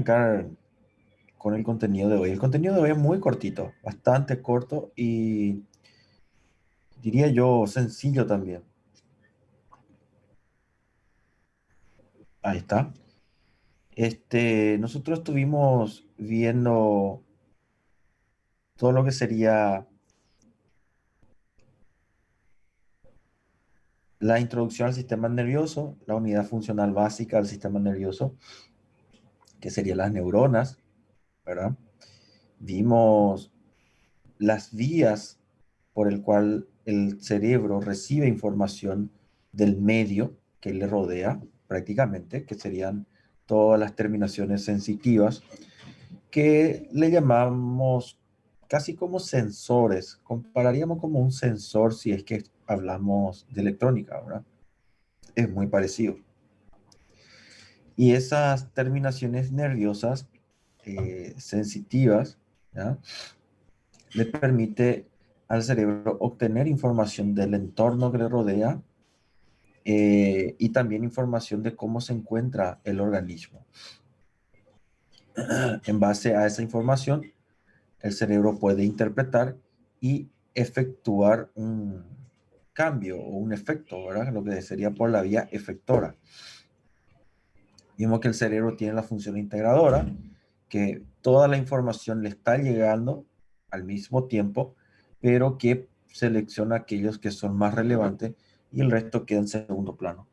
arrancar con el contenido de hoy. El contenido de hoy es muy cortito, bastante corto y diría yo sencillo también. Ahí está. Nosotros estuvimos viendo todo lo que sería la introducción al sistema nervioso, la unidad funcional básica del sistema nervioso, que serían las neuronas, ¿verdad? Vimos las vías por el cual el cerebro recibe información del medio que le rodea, prácticamente, que serían todas las terminaciones sensitivas, que le llamamos casi como sensores. Compararíamos como un sensor si es que hablamos de electrónica, ¿verdad? Es muy parecido. Y esas terminaciones nerviosas sensitivas, ¿ya? Le permite al cerebro obtener información del entorno que le rodea y también información de cómo se encuentra el organismo. En base a esa información, el cerebro puede interpretar y efectuar un cambio o un efecto, ¿verdad? Lo que sería por la vía efectora. Vimos que el cerebro tiene la función integradora, que toda la información le está llegando al mismo tiempo, pero que selecciona aquellos que son más relevantes y el resto queda en segundo plano.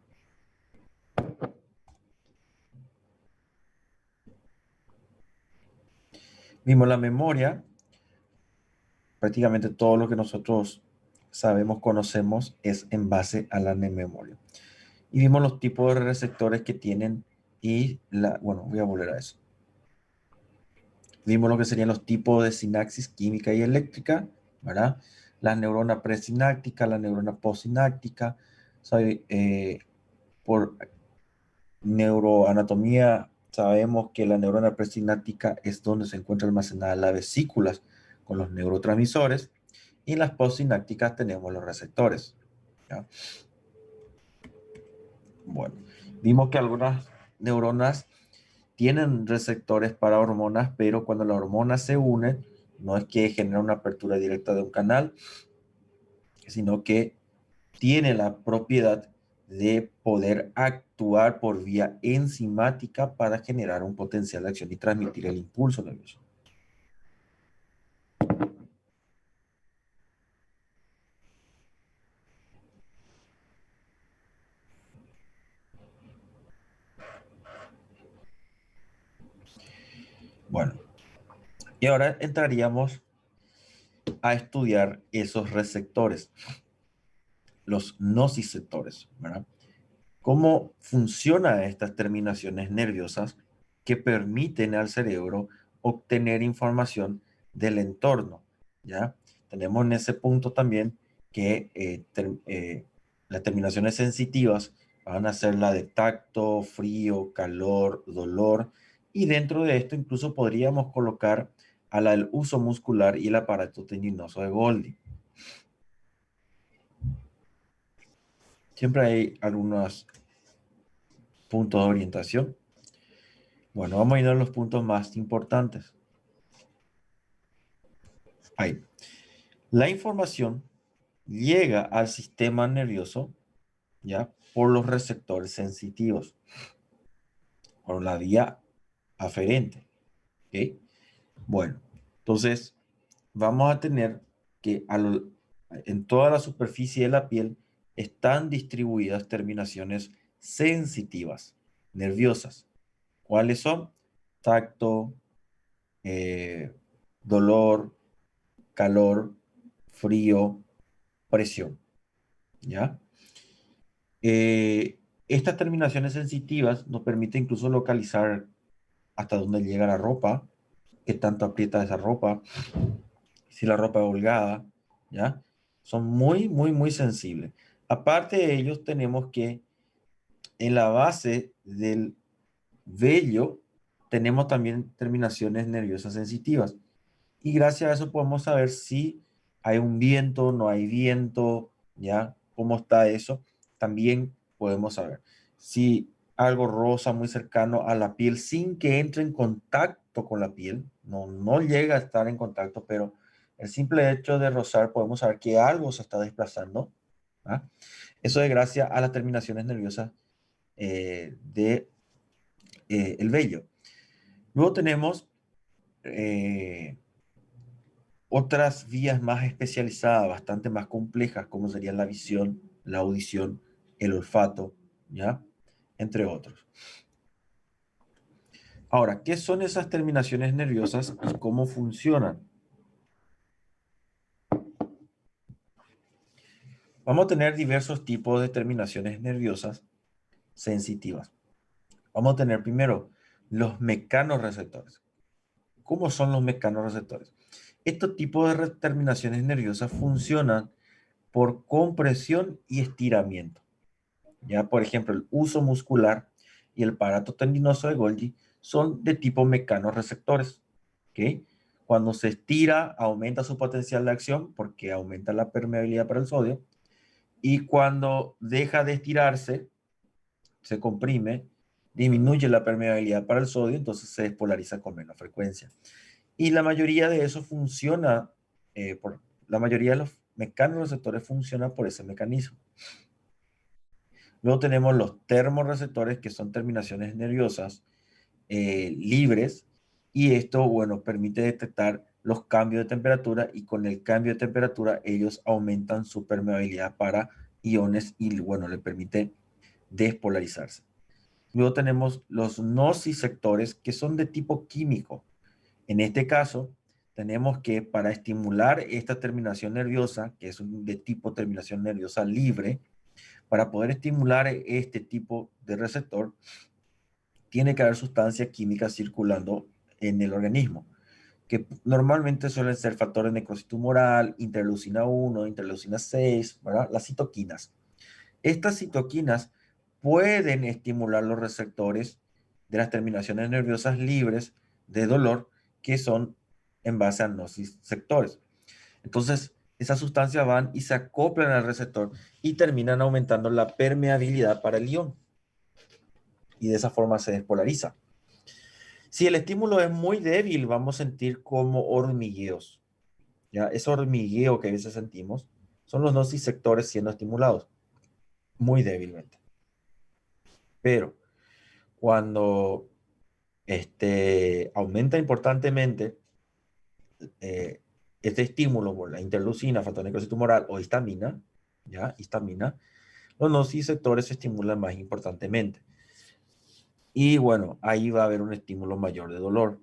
Vimos la memoria, prácticamente todo lo que nosotros sabemos, conocemos, es en base a la memoria. Y vimos los tipos de receptores que tienen bueno, voy a volver a eso. Vimos lo que serían los tipos de sinapsis química y eléctrica, ¿verdad? La neurona presináptica, la neurona postsináptica. Por neuroanatomía sabemos que la neurona presináptica es donde se encuentra almacenada la vesícula con los neurotransmisores y en las postsinápticas tenemos los receptores, ¿ya? Bueno, vimos que algunas neuronas tienen receptores para hormonas, pero cuando las hormonas se unen, no es que genera una apertura directa de un canal, sino que tiene la propiedad de poder actuar por vía enzimática para generar un potencial de acción y transmitir el impulso nervioso. Bueno, y ahora entraríamos a estudiar esos receptores, los nociceptores, ¿verdad? ¿Cómo funcionan estas terminaciones nerviosas que permiten al cerebro obtener información del entorno? ¿Ya? Tenemos en ese punto también que las terminaciones sensitivas van a ser la de tacto, frío, calor, dolor, y dentro de esto incluso podríamos colocar a la del uso muscular y el aparato tendinoso de Golgi. Siempre hay algunos puntos de orientación. Bueno, vamos a ir a los puntos más importantes. Ahí. La información llega al sistema nervioso, ¿ya? Por los receptores sensitivos, por la vía aferente, ¿ok? Bueno, entonces vamos a tener que en toda la superficie de la piel están distribuidas terminaciones sensitivas, nerviosas. ¿Cuáles son? Tacto, dolor, calor, frío, presión, ¿ya? Estas terminaciones sensitivas nos permiten incluso localizar hasta dónde llega la ropa, qué tanto aprieta esa ropa, si la ropa es holgada, ¿ya? Son muy, muy, muy sensibles. Aparte de ellos, tenemos que en la base del vello tenemos también terminaciones nerviosas sensitivas. Y gracias a eso podemos saber si hay un viento, no hay viento, ¿ya? ¿Cómo está eso? También podemos saber. Si algo rosa muy cercano a la piel sin que entre en contacto con la piel. No llega a estar en contacto, pero el simple hecho de rozar podemos saber que algo se está desplazando. ¿Ah? Eso es gracias a las terminaciones nerviosas de el vello. Luego tenemos otras vías más especializadas, bastante más complejas, como serían la visión, la audición, el olfato, ¿ya? Entre otros. Ahora, ¿qué son esas terminaciones nerviosas y cómo funcionan? Vamos a tener diversos tipos de terminaciones nerviosas sensitivas. Vamos a tener primero los mecanorreceptores. ¿Cómo son los mecanorreceptores? Estos tipos de terminaciones nerviosas funcionan por compresión y estiramiento. Ya, por ejemplo, el uso muscular y el aparato tendinoso de Golgi son de tipo mecanorreceptores. ¿Ok? Cuando se estira, aumenta su potencial de acción porque aumenta la permeabilidad para el sodio. Y cuando deja de estirarse, se comprime, disminuye la permeabilidad para el sodio, entonces se despolariza con menos frecuencia. Y la mayoría de eso funciona, la mayoría de los mecanorreceptores funciona por ese mecanismo. Luego tenemos los termorreceptores, que son terminaciones nerviosas libres, y esto, bueno, permite detectar los cambios de temperatura, y con el cambio de temperatura ellos aumentan su permeabilidad para iones y, bueno, le permite despolarizarse. Luego tenemos los nociceptores, que son de tipo químico. En este caso, tenemos que para estimular esta terminación nerviosa, que es de tipo terminación nerviosa libre, para poder estimular este tipo de receptor, tiene que haber sustancias químicas circulando en el organismo, que normalmente suelen ser factores de necrosis tumoral, interleucina 1, interleucina 6, ¿verdad? Las citoquinas. Estas citoquinas pueden estimular los receptores de las terminaciones nerviosas libres de dolor, que son en base a nociceptores. Entonces, esas sustancias van y se acoplan al receptor y terminan aumentando la permeabilidad para el ion. Y de esa forma se despolariza. Si el estímulo es muy débil, vamos a sentir como hormigueos. ¿Ya? Ese hormigueo que a veces sentimos son los nociceptores siendo estimulados muy débilmente. Pero cuando aumenta importantemente este estímulo por la interleucina, factor de necrosis tumoral o histamina, ¿ya? Histamina, los nociceptores se estimulan más importantemente. Y bueno, ahí va a haber un estímulo mayor de dolor.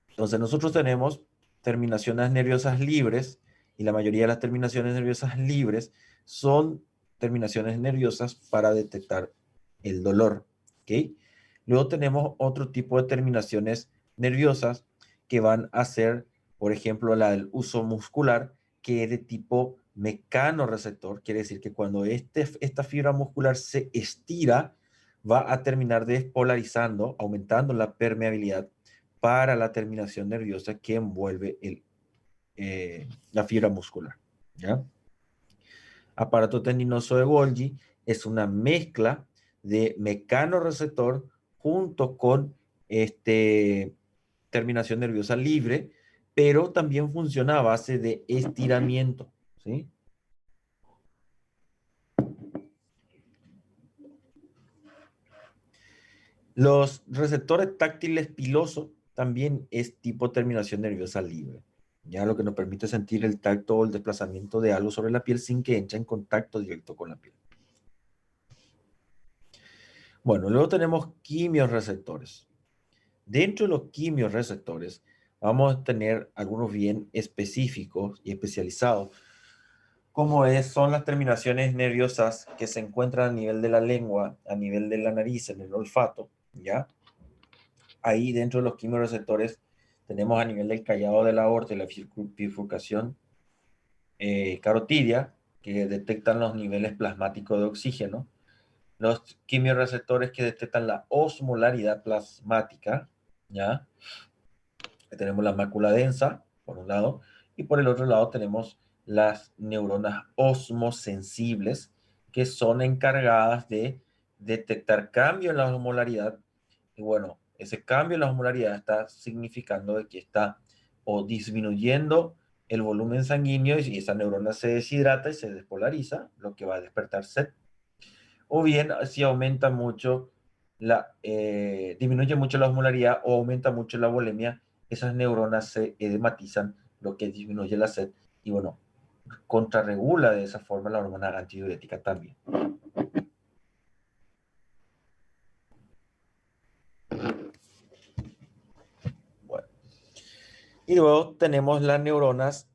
Entonces nosotros tenemos terminaciones nerviosas libres, y la mayoría de las terminaciones nerviosas libres son terminaciones nerviosas para detectar el dolor. ¿Ok? Luego tenemos otro tipo de terminaciones nerviosas que van a ser, por ejemplo, la del uso muscular, que es de tipo mecanorreceptor. Quiere decir que cuando esta fibra muscular se estira, va a terminar despolarizando, aumentando la permeabilidad para la terminación nerviosa que envuelve la fibra muscular. ¿Ya? Aparato tendinoso de Golgi es una mezcla de mecanorreceptor junto con terminación nerviosa libre, pero también funciona a base de estiramiento. ¿Sí? Los receptores táctiles pilosos también es tipo terminación nerviosa libre, ya lo que nos permite sentir el tacto o el desplazamiento de algo sobre la piel sin que entre en contacto directo con la piel. Bueno, luego tenemos quimiorreceptores. Dentro de los quimiorreceptores vamos a tener algunos bien específicos y especializados, como son las terminaciones nerviosas que se encuentran a nivel de la lengua, a nivel de la nariz, en el olfato, ¿ya? Ahí dentro de los quimiorreceptores tenemos a nivel del callado de la aorta y la bifurcación carotidia, que detectan los niveles plasmáticos de oxígeno. Los quimiorreceptores que detectan la osmolaridad plasmática, ¿ya? Tenemos la mácula densa, por un lado, y por el otro lado tenemos las neuronas osmosensibles, que son encargadas de detectar cambio en la osmolaridad. Y bueno, ese cambio en la osmolaridad está significando de que está o disminuyendo el volumen sanguíneo y esa neurona se deshidrata y se despolariza, lo que va a despertar sed. O bien, si aumenta mucho disminuye mucho la osmolaridad o aumenta mucho la volemia, esas neuronas se edematizan, lo que disminuye la sed y bueno, contrarregula de esa forma la hormona antidiurética también. Bueno. Y luego tenemos las neuronas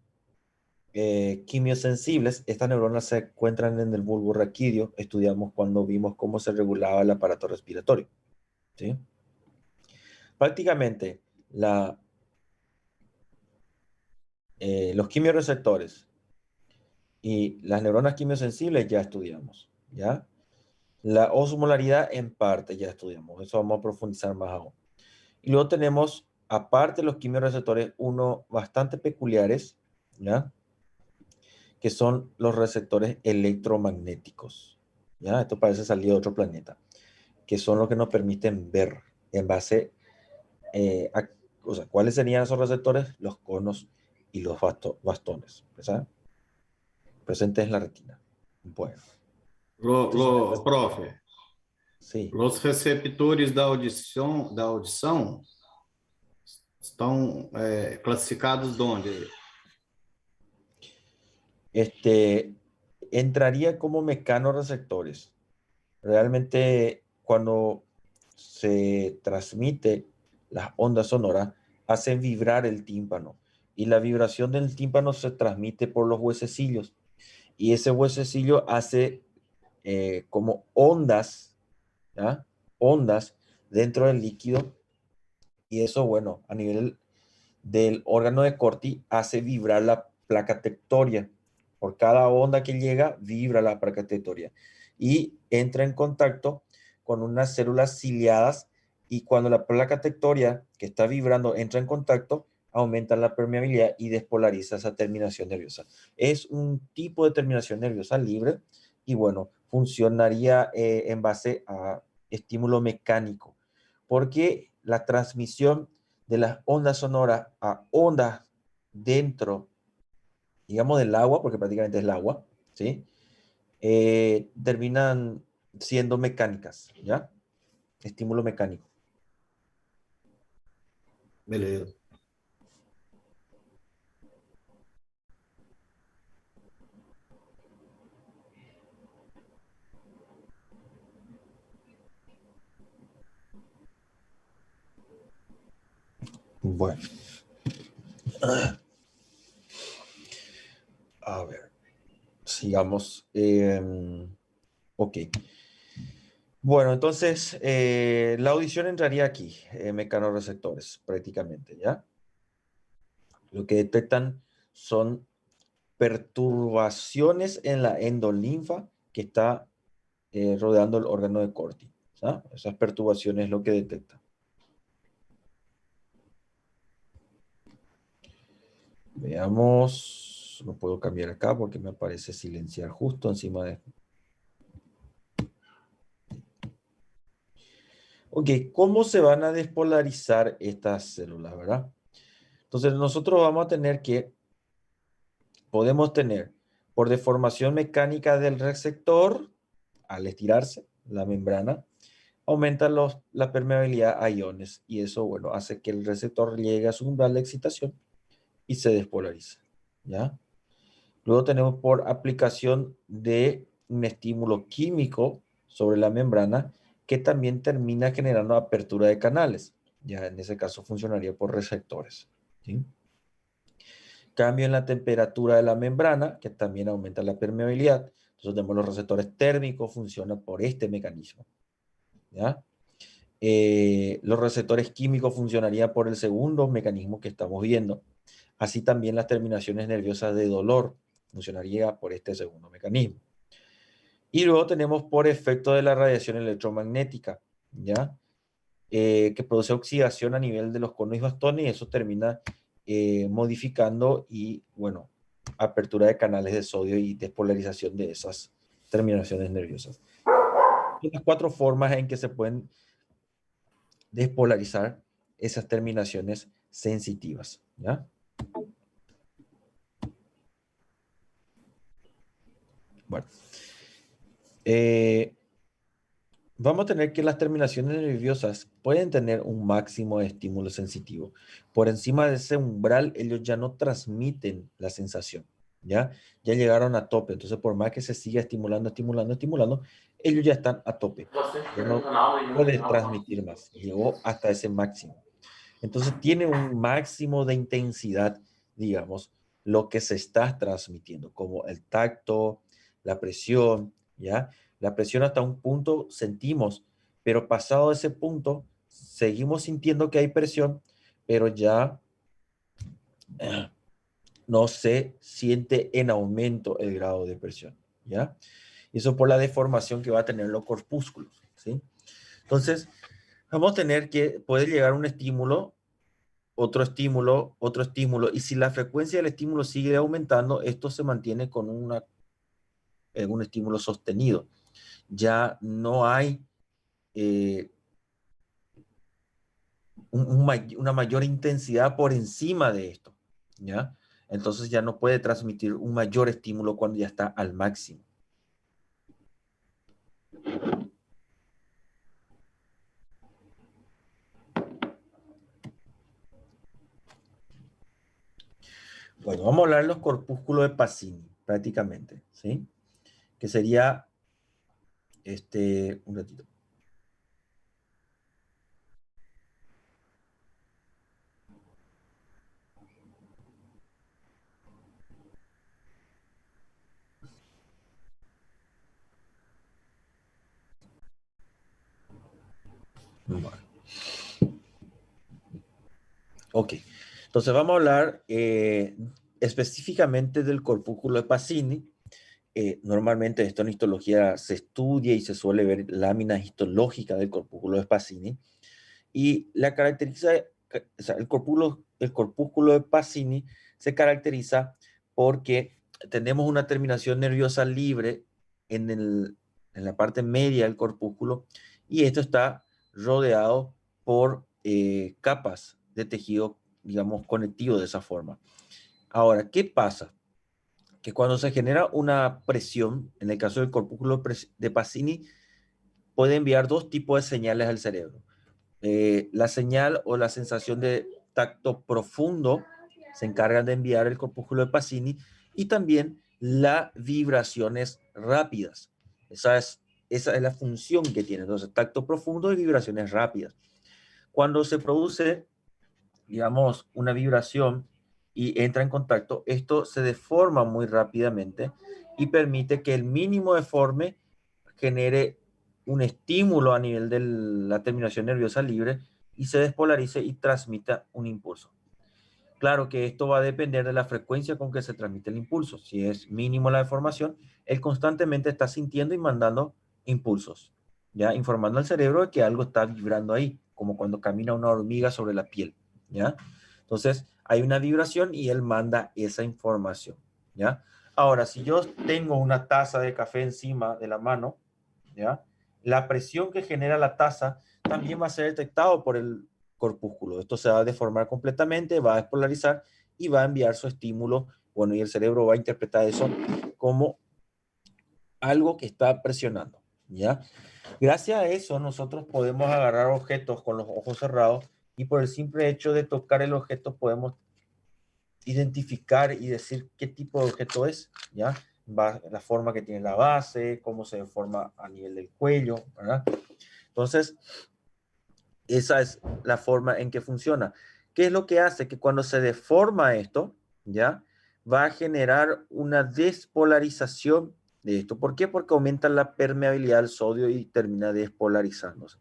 quimiosensibles. Estas neuronas se encuentran en el bulbo raquídeo. Estudiamos cuando vimos cómo se regulaba el aparato respiratorio. ¿Sí? Prácticamente los quimioreceptores y las neuronas quimiosensibles ya estudiamos. ¿Ya? La osmolaridad en parte ya estudiamos. Eso vamos a profundizar más aún. Y luego tenemos, aparte de los quimioreceptores, uno bastante peculiares, ¿ya? Que son los receptores electromagnéticos. ¿Ya? Esto parece salir de otro planeta, que son los que nos permiten ver en base a, o sea, ¿cuáles serían esos receptores? Los conos y los bastones, ¿verdad? Presentes en la retina. Bueno. Prof, Sí. os receptores da audição estão classificados de onde? Entraría como mecanorreceptores. Realmente, cuando se transmite las ondas sonoras, hacen vibrar el tímpano. Y la vibración del tímpano se transmite por los huesecillos. Y ese huesecillo hace como ondas, ¿ya? Ondas dentro del líquido. Y eso, bueno, a nivel del órgano de Corti, hace vibrar la placa tectoria. Por cada onda que llega, vibra la placa tectoria. Y entra en contacto con unas células ciliadas y cuando la placa tectoria que está vibrando entra en contacto, aumenta la permeabilidad y despolariza esa terminación nerviosa. Es un tipo de terminación nerviosa libre y bueno, funcionaría en base a estímulo mecánico, porque la transmisión de las ondas sonoras a ondas dentro, digamos, del agua, porque prácticamente es el agua, ¿sí? Terminan siendo mecánicas, ¿ya? Estímulo mecánico. Beleza. Bueno. A ver, sigamos. Ok. Bueno, entonces la audición entraría aquí, mecanorreceptores, prácticamente, ¿ya? Lo que detectan son perturbaciones en la endolinfa que está rodeando el órgano de Corti. ¿Ah? Esas perturbaciones es lo que detecta. Veamos, no puedo cambiar acá porque me aparece silenciar justo encima de... Ok, ¿cómo se van a despolarizar estas células, verdad? Entonces nosotros vamos a tener que, podemos tener por deformación mecánica del receptor, al estirarse la membrana, aumenta la permeabilidad a iones y eso, bueno, hace que el receptor llegue a su umbral de excitación y se despolariza, ¿ya? Luego tenemos por aplicación de un estímulo químico sobre la membrana que también termina generando apertura de canales. Ya en ese caso funcionaría por receptores, ¿sí? Cambio en la temperatura de la membrana, que también aumenta la permeabilidad. Entonces tenemos los receptores térmicos, funcionan por este mecanismo, ¿ya? Los receptores químicos funcionarían por el segundo mecanismo que estamos viendo. Así también las terminaciones nerviosas de dolor funcionaría por este segundo mecanismo. Y luego tenemos por efecto de la radiación electromagnética, ¿ya? Que produce oxidación a nivel de los conos y bastones y eso termina modificando y, bueno, apertura de canales de sodio y despolarización de esas terminaciones nerviosas. Son las 4 formas en que se pueden despolarizar esas terminaciones sensitivas, ¿ya? Bueno, vamos a tener que las terminaciones nerviosas pueden tener un máximo de estímulo sensitivo. Por encima de ese umbral, ellos ya no transmiten la sensación, ¿ya? Ya llegaron a tope. Entonces, por más que se siga estimulando, ellos ya están a tope. Ya no puede transmitir más. Llegó hasta ese máximo. Entonces, tiene un máximo de intensidad, digamos, lo que se está transmitiendo, como el tacto, la presión, ¿ya? La presión hasta un punto sentimos, pero pasado ese punto, seguimos sintiendo que hay presión, pero ya no se siente en aumento el grado de presión, ¿ya? Y eso por la deformación que va a tener los corpúsculos, ¿sí? Entonces, vamos a tener que puede llegar un estímulo, otro estímulo, y si la frecuencia del estímulo sigue aumentando, esto se mantiene con un estímulo sostenido. Ya no hay eh, una mayor intensidad por encima de esto, ¿ya? Entonces ya no puede transmitir un mayor estímulo cuando ya está al máximo. Bueno, vamos a hablar de los corpúsculos de Pacini, prácticamente, ¿sí? Que sería, un ratito. Bueno. Ok, entonces vamos a hablar específicamente del corpúsculo de Pacini. Normalmente esto en histología se estudia y se suele ver láminas histológicas del corpúsculo de Pacini. Y la caracteriza, o sea, el corpúsculo de Pacini se caracteriza porque tenemos una terminación nerviosa libre en la parte media del corpúsculo y esto está rodeado por capas de tejido, digamos, conectivo de esa forma. Ahora, ¿qué pasa? Que cuando se genera una presión, en el caso del corpúsculo de Pacini, puede enviar dos tipos de señales al cerebro. La señal o la sensación de tacto profundo se encargan de enviar el corpúsculo de Pacini y también las vibraciones rápidas. Esa es la función que tiene. Entonces, tacto profundo y vibraciones rápidas. Cuando se produce, digamos, una vibración y entra en contacto, esto se deforma muy rápidamente y permite que el mínimo deforme genere un estímulo a nivel de la terminación nerviosa libre y se despolarice y transmita un impulso. Claro que esto va a depender de la frecuencia con que se transmite el impulso. Si es mínimo la deformación, él constantemente está sintiendo y mandando impulsos, ya informando al cerebro de que algo está vibrando ahí, como cuando camina una hormiga sobre la piel, ¿ya? Entonces, hay una vibración y él manda esa información, ¿ya? Ahora, si yo tengo una taza de café encima de la mano, ¿ya? La presión que genera la taza también va a ser detectado por el corpúsculo. Esto se va a deformar completamente, va a despolarizar y va a enviar su estímulo. Bueno, y el cerebro va a interpretar eso como algo que está presionando, ¿ya? Gracias a eso, nosotros podemos agarrar objetos con los ojos cerrados y por el simple hecho de tocar el objeto podemos identificar y decir qué tipo de objeto es, ¿ya? La forma que tiene la base, cómo se deforma a nivel del cuello, ¿verdad? Entonces, esa es la forma en que funciona. ¿Qué es lo que hace? Que cuando se deforma esto, ¿ya? Va a generar una despolarización de esto. ¿Por qué? Porque aumenta la permeabilidad al sodio y termina despolarizándose.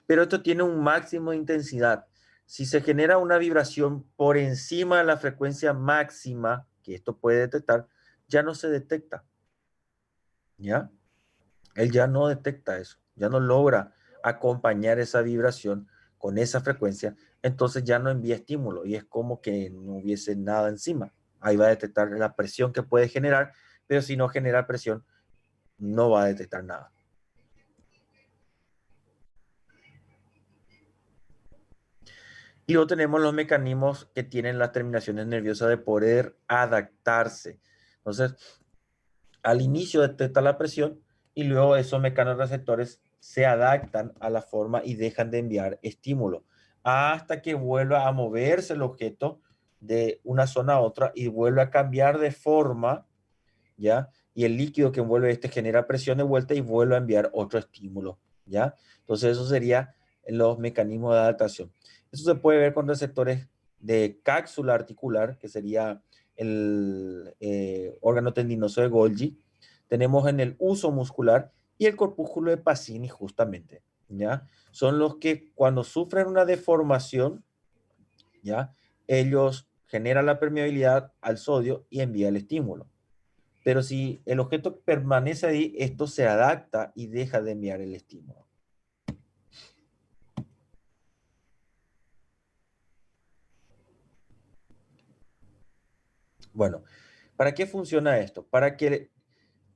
Pero esto tiene un máximo de intensidad. Si se genera una vibración por encima de la frecuencia máxima que esto puede detectar, ya no se detecta, ¿ya? Él ya no detecta eso, ya no logra acompañar esa vibración con esa frecuencia, entonces ya no envía estímulo y es como que no hubiese nada encima. Ahí va a detectar la presión que puede generar, pero si no genera presión, no va a detectar nada. Y luego tenemos los mecanismos que tienen las terminaciones nerviosas de poder adaptarse. Entonces, al inicio detecta la presión y luego esos mecanorreceptores se adaptan a la forma y dejan de enviar estímulo hasta que vuelva a moverse el objeto de una zona a otra y vuelve a cambiar de forma, ¿ya? Y el líquido que envuelve este genera presión de vuelta y vuelve a enviar otro estímulo, ¿ya? Entonces eso sería los mecanismos de adaptación. Eso se puede ver con receptores de cápsula articular, que sería el órgano tendinoso de Golgi. Tenemos en el uso muscular y el corpúsculo de Pacini justamente, ¿ya? Son los que cuando sufren una deformación, ¿ya? Ellos generan la permeabilidad al sodio y envía el estímulo. Pero si el objeto permanece ahí, esto se adapta y deja de enviar el estímulo. Bueno, ¿para qué funciona esto? Para que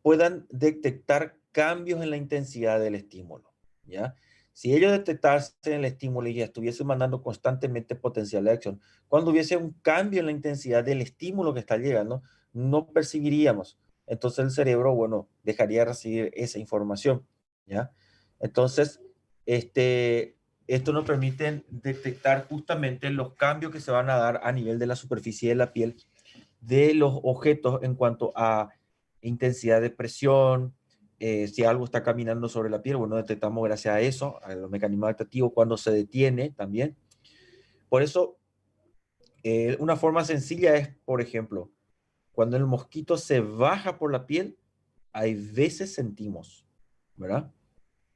puedan detectar cambios en la intensidad del estímulo, ¿ya? Si ellos detectasen el estímulo y estuviesen mandando constantemente potencial de acción, cuando hubiese un cambio en la intensidad del estímulo que está llegando, no percibiríamos. Entonces el cerebro, bueno, dejaría de recibir esa información, ¿ya? Entonces, esto nos permite detectar justamente los cambios que se van a dar a nivel de la superficie de la piel de los objetos en cuanto a intensidad de presión, si algo está caminando sobre la piel, bueno, detectamos gracias a eso, a los mecanismos adaptativos, cuando se detiene también. Por eso, una forma sencilla es, por ejemplo, cuando el mosquito se baja por la piel, hay veces sentimos, ¿verdad?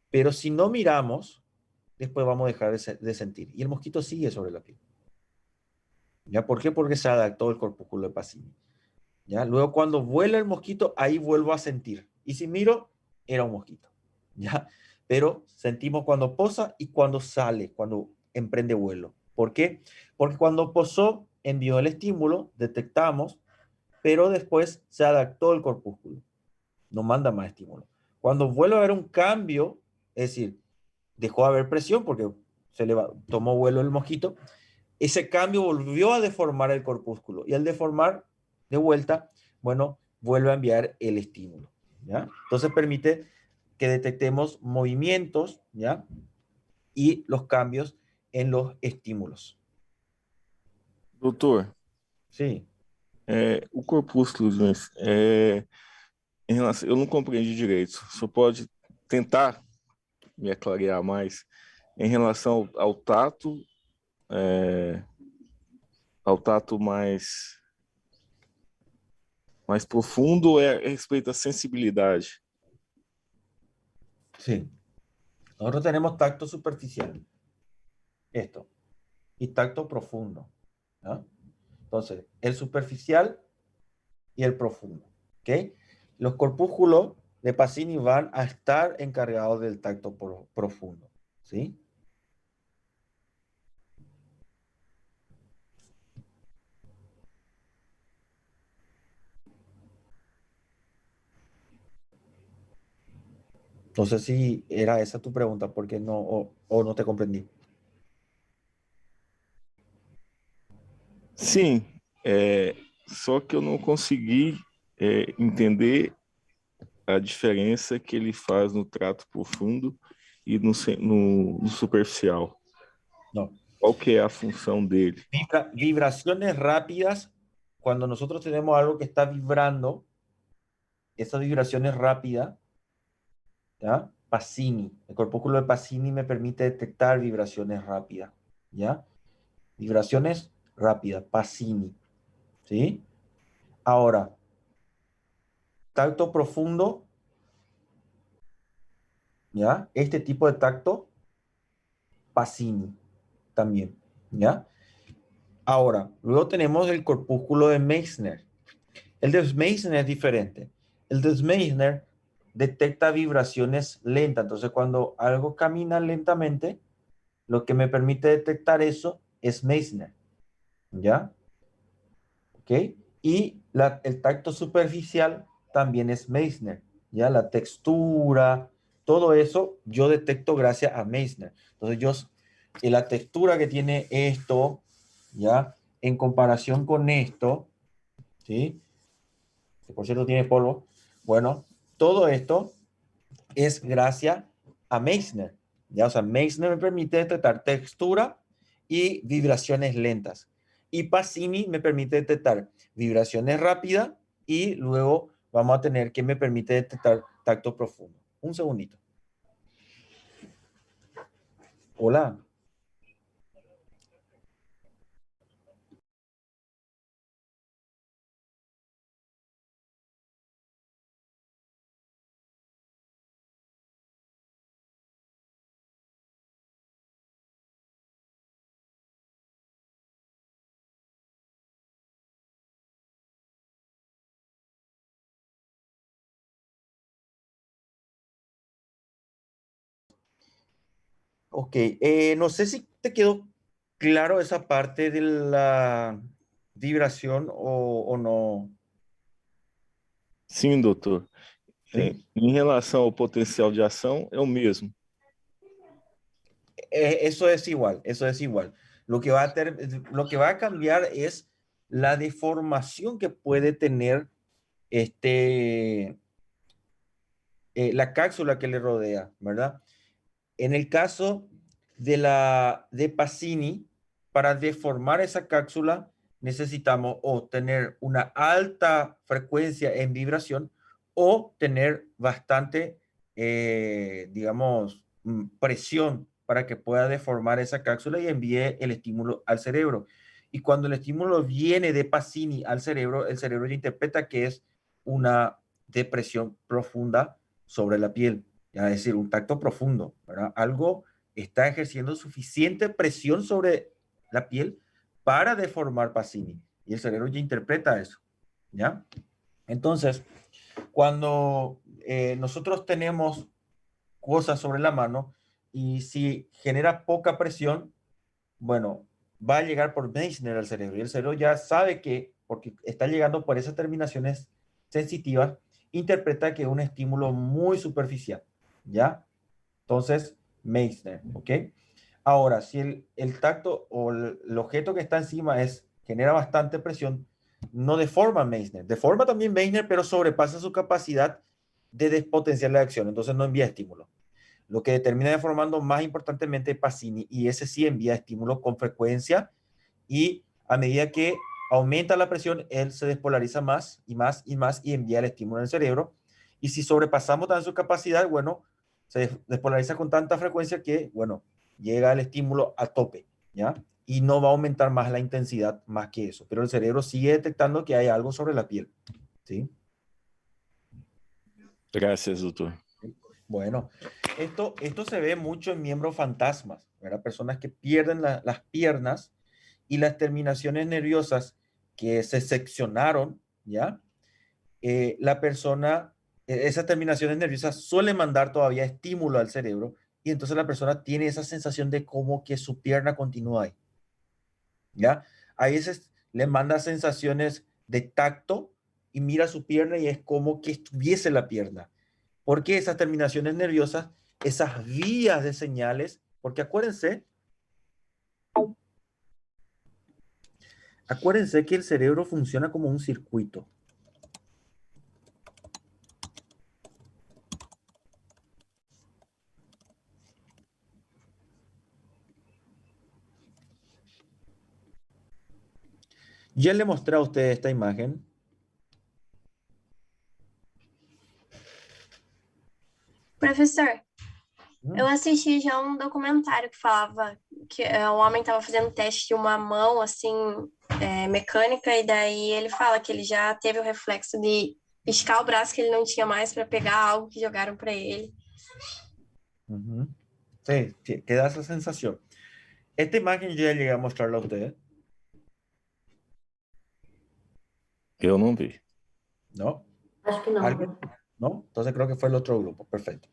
Pero si no miramos, después vamos a dejar de sentir. Y el mosquito sigue sobre la piel. ¿Ya? ¿Por qué? Porque se adaptó el corpúsculo de Pacini. ¿Ya? Luego cuando vuela el mosquito, ahí vuelvo a sentir. Y si miro, era un mosquito. ¿Ya? Pero sentimos cuando posa y cuando sale, cuando emprende vuelo. ¿Por qué? Porque cuando posó, envió el estímulo, detectamos, pero después se adaptó el corpúsculo. No manda más estímulo. Cuando vuelve a haber un cambio, es decir, dejó de haber presión porque tomó vuelo el mosquito, ese cambio volvió a deformar el corpúsculo y al deformar de vuelta, bueno, vuelve a enviar el estímulo, ¿ya? Entonces permite que detectemos movimientos, ¿ya? Y los cambios en los estímulos. Doutor, Sí. o corpúsculo, em relação, eu não compreendi direito. O senhor pode tentar me clarear mais em relação ao tato mais profundo, ou é a respeito à sensibilidade? Sí. Nosotros tenemos tacto superficial, esto, y tacto profundo, ¿no? Entonces, el superficial y el profundo, ¿ok? Los corpúsculos de Pacini van a estar encargados del tacto profundo, ¿sí? No sé si era esa tu pregunta, porque no, o no te comprendí. Sim, só que eu não consegui entender a diferença que ele faz no trato profundo e no superficial. No. Qual que é a função dele? Vibraciones rápidas, cuando nosotros tenemos algo que está vibrando, esa vibración es rápida, ¿ya? Pacini, el corpúsculo de Pacini me permite detectar vibraciones rápidas, ¿ya? Vibraciones rápidas, Pacini, ¿sí? Ahora, tacto profundo, ¿ya? Este tipo de tacto, Pacini también, ¿ya? Ahora, luego tenemos el corpúsculo de Meissner. El de Meissner es diferente. El de Meissner detecta vibraciones lentas. Entonces, cuando algo camina lentamente, lo que me permite detectar eso es Meissner, ¿ya? ¿Ok? Y el tacto superficial también es Meissner, ¿ya? La textura, todo eso yo detecto gracias a Meissner. Entonces, y la textura que tiene esto, ¿ya? En comparación con esto, ¿sí? Que por cierto tiene polvo. Bueno, todo esto es gracias a Meissner, ¿ya? O sea, Meissner me permite detectar textura y vibraciones lentas. Y Pacini me permite detectar vibraciones rápidas y luego vamos a tener que me permite detectar tacto profundo. Un segundito. Hola. Ok, no sé si te quedó claro esa parte de la vibración o no. Sim, doutor. ¿Sí? Em relação ao potencial de ação, é o mesmo. Eso es igual, eso es igual. Lo que va a cambiar es la deformación que puede tener este, la cápsula que le rodea, ¿verdad? En el caso de Pacini, para deformar esa cápsula necesitamos o tener una alta frecuencia en vibración o tener bastante, digamos, presión para que pueda deformar esa cápsula y envíe el estímulo al cerebro. Y cuando el estímulo viene de Pacini al cerebro, el cerebro ya interpreta que es una depresión profunda sobre la piel, es decir, un tacto profundo, ¿verdad? Algo está ejerciendo suficiente presión sobre la piel para deformar Pacini. Y el cerebro ya interpreta eso, ¿ya? Entonces, cuando nosotros tenemos cosas sobre la mano y si genera poca presión, bueno, va a llegar por Meissner al cerebro y el cerebro ya sabe que, porque está llegando por esas terminaciones sensitivas, interpreta que es un estímulo muy superficial, ¿ya? Entonces, Meissner, ¿ok? Ahora, si el tacto o el objeto que está encima genera bastante presión, no deforma Meissner. Deforma también Meissner, pero sobrepasa su capacidad de despotenciar la acción. Entonces no envía estímulo. Lo que termina deformando más importantemente Pacini, y ese sí envía estímulo con frecuencia y a medida que aumenta la presión, él se despolariza más y más y más y envía el estímulo en el cerebro. Y si sobrepasamos también su capacidad, bueno, se despolariza con tanta frecuencia que, bueno, llega el estímulo a tope, ¿ya? Y no va a aumentar más la intensidad más que eso. Pero el cerebro sigue detectando que hay algo sobre la piel, ¿sí? Graças, doutor. Bueno, esto se ve mucho en miembros fantasmas, ¿verdad? Personas que pierden las piernas y las terminaciones nerviosas que se seccionaron, ¿ya? La persona, esas terminaciones nerviosas suelen mandar todavía estímulo al cerebro y entonces la persona tiene esa sensación de como que su pierna continúa ahí, ¿ya? A veces le manda sensaciones de tacto y mira su pierna y es como que estuviese la pierna. Porque esas terminaciones nerviosas, esas vías de señales, porque acuérdense que el cerebro funciona como un circuito. Ya le mostré a ustedes esta imagen. Professor, eu ¿Mm? assisti já um documentário que falava que o homem estava fazendo teste de uma mão, assim, mecânica, e daí ele fala que ele já teve o reflexo de esticar o braço que ele não tinha mais para pegar algo que jogaram para ele. Ujú. Sí, sí, queda esa sensación. Esta imagen yo ya llegué a mostrarla a ustedes, Eu não vi. ¿no? Acho que não. ¿Alguien? ¿No? Entonces creo que fue el otro grupo. Perfecto.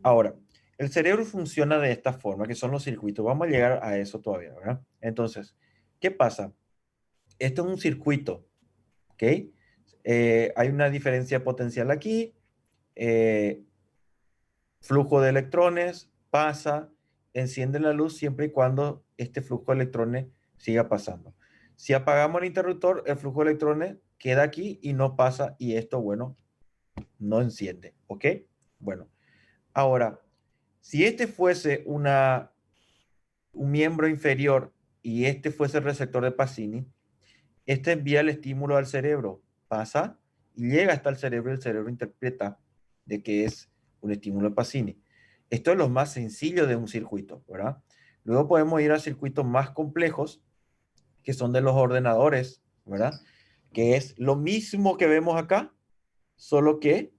Ahora, el cerebro funciona de esta forma, que son los circuitos. Vamos a llegar a eso todavía, ¿verdad? Entonces, ¿qué pasa? Esto es un circuito, ¿ok? Hay una diferencia potencial aquí, flujo de electrones, pasa enciende la luz siempre y cuando este flujo de electrones siga pasando. Si apagamos el interruptor, el flujo de electrones queda aquí y no pasa, y esto, bueno, no enciende, ¿ok? Bueno, ahora, si este fuese un miembro inferior y este fuese el receptor de Pacini, este envía el estímulo al cerebro, pasa y llega hasta el cerebro y el cerebro interpreta de que es un estímulo de Pacini. Esto es lo más sencillo de un circuito, ¿verdad? Luego podemos ir a circuitos más complejos, que son de los ordenadores, ¿verdad? Que es lo mismo que vemos acá, solo que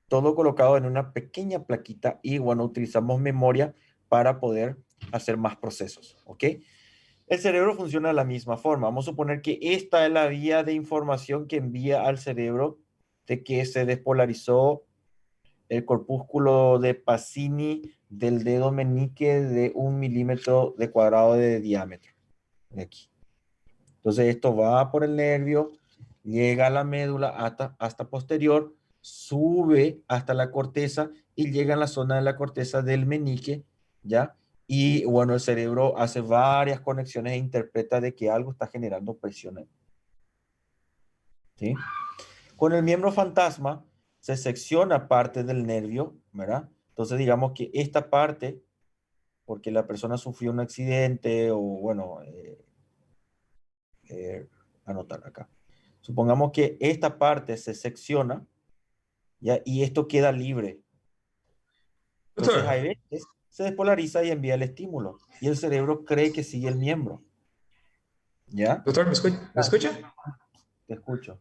todo colocado en una pequeña plaquita y, bueno, utilizamos memoria para poder hacer más procesos, ¿ok? El cerebro funciona de la misma forma. Vamos a suponer que esta es la vía de información que envía al cerebro de que se despolarizó el corpúsculo de Pacini del dedo meñique de 1 milímetro de cuadrado de diámetro. De aquí. Entonces esto va por el nervio, llega a la médula hasta posterior, sube hasta la corteza y llega a la zona de la corteza del meñique, ¿ya? Y bueno, el cerebro hace varias conexiones e interpreta de que algo está generando presión, ¿sí? Con el miembro fantasma se secciona parte del nervio, ¿verdad? Entonces digamos que esta parte, porque la persona sufrió un accidente o bueno, anotar acá. Supongamos que esta parte se secciona, ¿ya? Y esto queda libre. Entonces hay Doutor, veces se despolariza y envía el estímulo y el cerebro cree que sigue el miembro, ¿ya? doutor, me escuta? Te escucho.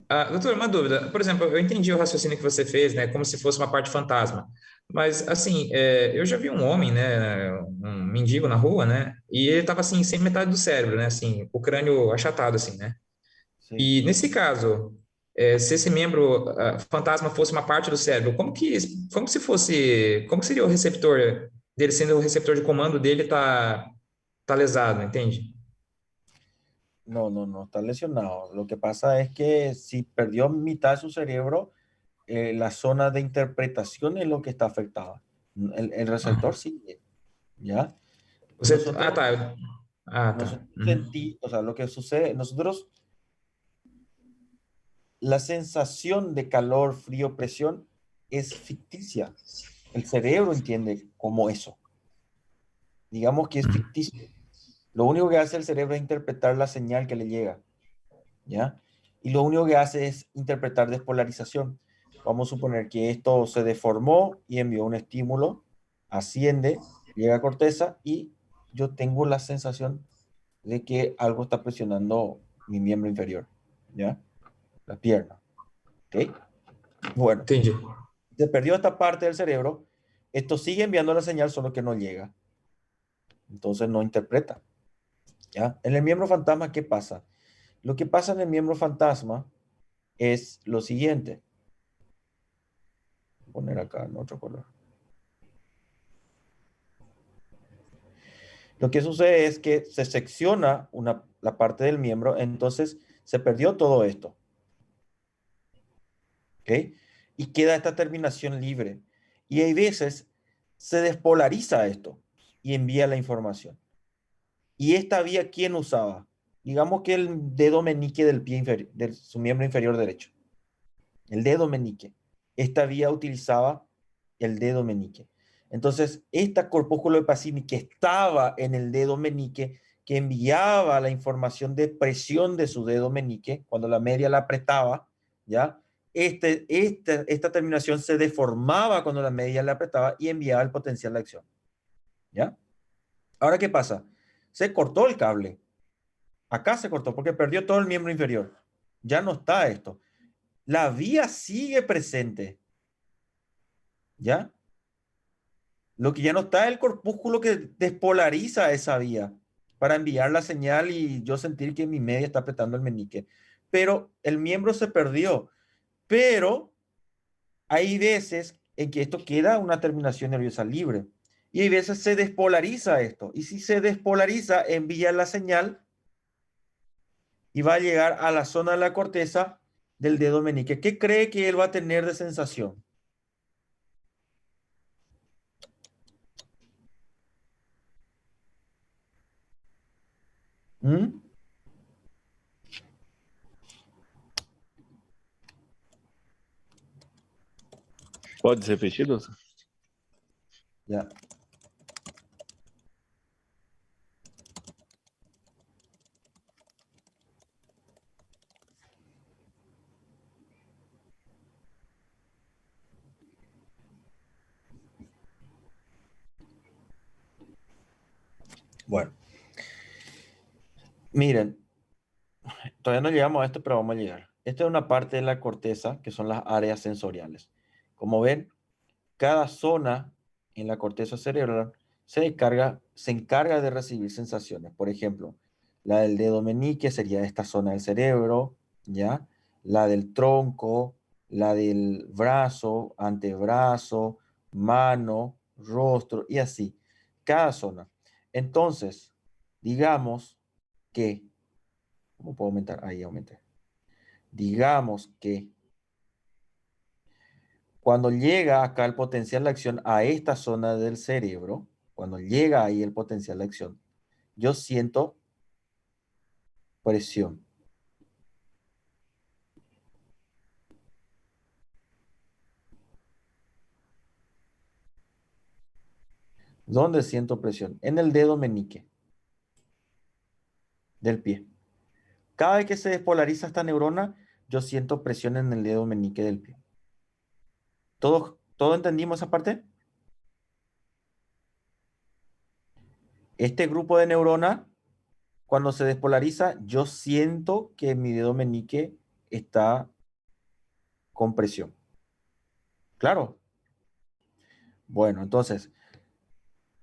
Doutor, uma dúvida. Por exemplo, eu entendi o raciocínio que você fez, né? Como se fosse uma parte fantasma. Mas, assim, eu já vi um homem, né? Um mendigo na rua, né? E ele tava, assim, sem metade do cérebro, né? Assim, o crânio achatado, assim, né? Sí. E, nesse caso, se esse membro fantasma fosse uma parte do cérebro, como que seria o receptor dele, sendo o receptor de comando dele tá lesado, entende? No, no, no está lesionado. Lo que pasa es que si perdió mitad de su cerebro, la zona de interpretación es lo que está afectada. El receptor sigue, ¿ya? Nosotros, Tá. nosotros Uhum. o sea, lo que sucede, nosotros, la sensación de calor, frío, presión es ficticia. El cerebro entiende como eso. Digamos que es Uhum. ficticio. Lo único que hace el cerebro es interpretar la señal que le llega, ¿ya? Y lo único que hace es interpretar despolarización. Vamos a suponer que esto se deformó y envió un estímulo, asciende, llega a corteza y yo tengo la sensación de que algo está presionando mi miembro inferior, ¿ya? La pierna, ¿ok? Bueno, Entendi. se perdió esta parte del cerebro, esto sigue enviando la señal, solo que no llega. Entonces no interpreta, ¿ya? En el miembro fantasma, ¿qué pasa? Lo que pasa en el miembro fantasma es lo siguiente. Voy a poner acá en otro color. Lo que sucede es que se secciona la parte del miembro, entonces se perdió todo esto, ¿ok? Y queda esta terminación libre. Y hay veces se despolariza esto y envía la información. Y esta vía, ¿quién usaba? Digamos que el dedo meñique del pie inferior, de su miembro inferior derecho. El dedo meñique. Esta vía utilizaba el dedo meñique. Entonces, esta corpúsculo de Pacini que estaba en el dedo meñique, que enviaba la información de presión de su dedo meñique, cuando la media la apretaba, ¿ya? Esta terminación se deformaba cuando la media la apretaba y enviaba el potencial de acción, ¿ya? Ahora, ¿qué pasa? Se cortó el cable. Acá se cortó porque perdió todo el miembro inferior. Ya no está esto. La vía sigue presente, ¿ya? Lo que ya no está es el corpúsculo que despolariza esa vía para enviar la señal y yo sentir que mi media está apretando el meñique. Pero el miembro se perdió. Pero hay veces en que esto queda una terminación nerviosa libre. Y hay veces se despolariza esto. Y si se despolariza, envía la señal y va a llegar a la zona de la corteza del dedo meñique. ¿Qué cree que él va a tener de sensación? ¿Mm? Pode repetir, doutor? Ya. Bueno, miren, todavía no llegamos a esto, pero vamos a llegar. Esta es una parte de la corteza que son las áreas sensoriales. Como ven, cada zona en la corteza cerebral se encarga de recibir sensaciones. Por ejemplo, la del dedo meñique sería esta zona del cerebro, ¿ya? La del tronco, la del brazo, antebrazo, mano, rostro y así. Cada zona. Entonces, digamos que, ¿cómo puedo aumentar? Ahí aumenté. Digamos que cuando llega acá el potencial de acción a esta zona del cerebro, cuando llega ahí el potencial de acción, yo siento presión. ¿Dónde siento presión? En el dedo meñique del pie. Cada vez que se despolariza esta neurona, yo siento presión en el dedo meñique del pie. ¿Todo entendimos esa parte? Este grupo de neurona, cuando se despolariza, yo siento que mi dedo meñique está con presión. Claro. Bueno, entonces,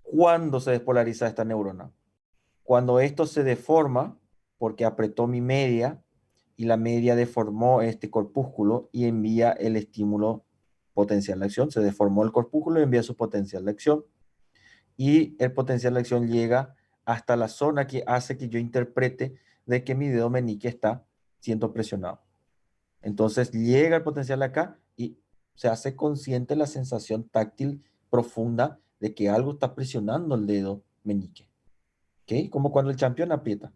¿cuándo se despolariza esta neurona? Cuando esto se deforma, porque apretó mi media y la media deformó este corpúsculo y envía el estímulo potencial de acción. Se deformó el corpúsculo y envía su potencial de acción. Y el potencial de acción llega hasta la zona que hace que yo interprete de que mi dedo meñique está siendo presionado. Entonces llega el potencial acá y se hace consciente la sensación táctil profunda de que algo está presionando el dedo meñique. ¿Ok? Como cuando el campeón aprieta.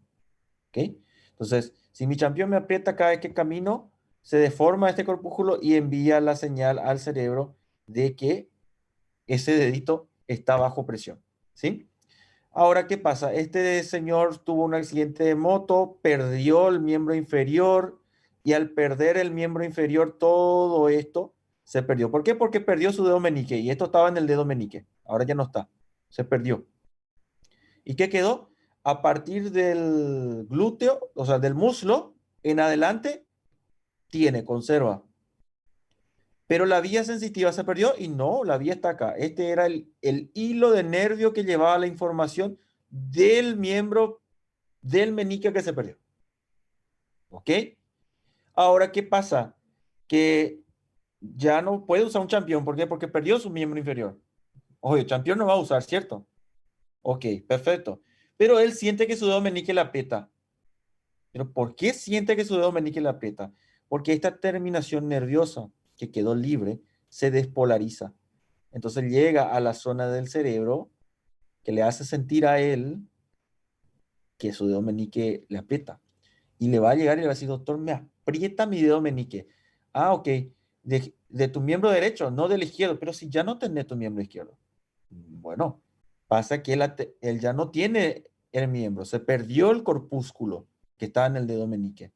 ¿Ok? Entonces, si mi campeón me aprieta cada vez que camino, se deforma este corpúsculo y envía la señal al cerebro de que ese dedito está bajo presión. ¿Sí? Ahora, ¿qué pasa? Este señor tuvo un accidente de moto, perdió el miembro inferior y al perder el miembro inferior, todo esto se perdió. ¿Por qué? Porque perdió su dedo meñique y esto estaba en el dedo meñique. Ahora ya no está. Se perdió. ¿Y qué quedó? A partir del glúteo, o sea, del muslo en adelante, conserva. Pero la vía sensitiva se perdió y no, la vía está acá. Este era el hilo de nervio que llevaba la información del miembro del meñique que se perdió. ¿Ok? Ahora, ¿qué pasa? Que ya no puede usar un campeón. ¿Por qué? Porque perdió su miembro inferior. Oye, el campeón no va a usar, ¿cierto? Ok, perfecto. Pero él siente que su dedo meñique le aprieta. ¿Pero por qué siente que su dedo meñique le aprieta? Porque esta terminación nerviosa que quedó libre se despolariza. Entonces llega a la zona del cerebro que le hace sentir a él que su dedo meñique le aprieta. Y le va a llegar y le va a decir, doctor, me aprieta mi dedo meñique. Ah, ok. De tu miembro derecho, no del izquierdo. Pero si ya no tenés tu miembro izquierdo. Bueno, pasa que él ya no tiene el miembro. Se perdió el corpúsculo que estaba en el dedo meñique.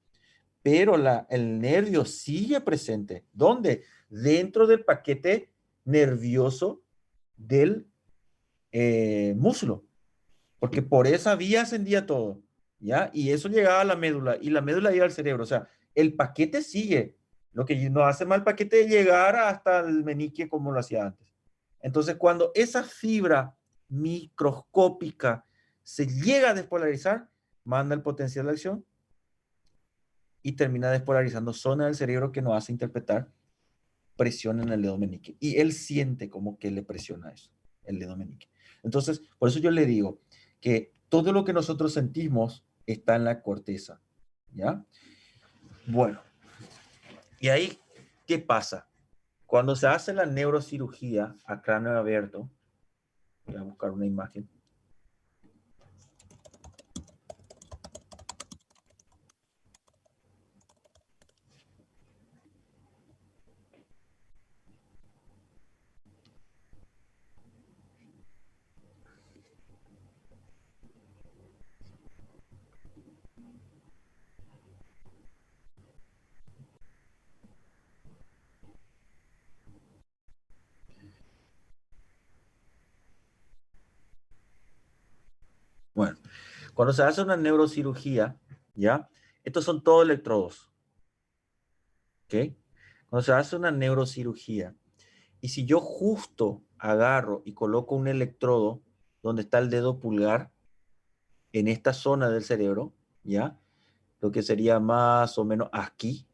Pero el nervio sigue presente. ¿Dónde? Dentro del paquete nervioso del muslo. Porque por esa vía ascendía todo, ¿ya? Y eso llegaba a la médula, y la médula iba al cerebro. O sea, el paquete sigue. Lo que no hace mal paquete de llegar hasta el meñique como lo hacía antes. Entonces, cuando esa fibra microscópica se llega a despolarizar, manda el potencial de acción y termina despolarizando zona del cerebro que nos hace interpretar presión en el dedo meñique. Y él siente como que le presiona eso, el dedo meñique. Entonces, por eso yo le digo que todo lo que nosotros sentimos está en la corteza, ¿ya? Bueno, y ahí, ¿qué pasa? Cuando se hace la neurocirugía a cráneo abierto, voy a buscar una imagen. Cuando se hace una neurocirugía, ¿ya? Estos son todos electrodos, ¿ok? Cuando se hace una neurocirugía, y si yo justo agarro y coloco un electrodo donde está el dedo pulgar, en esta zona del cerebro, ¿ya? Lo que sería más o menos aquí.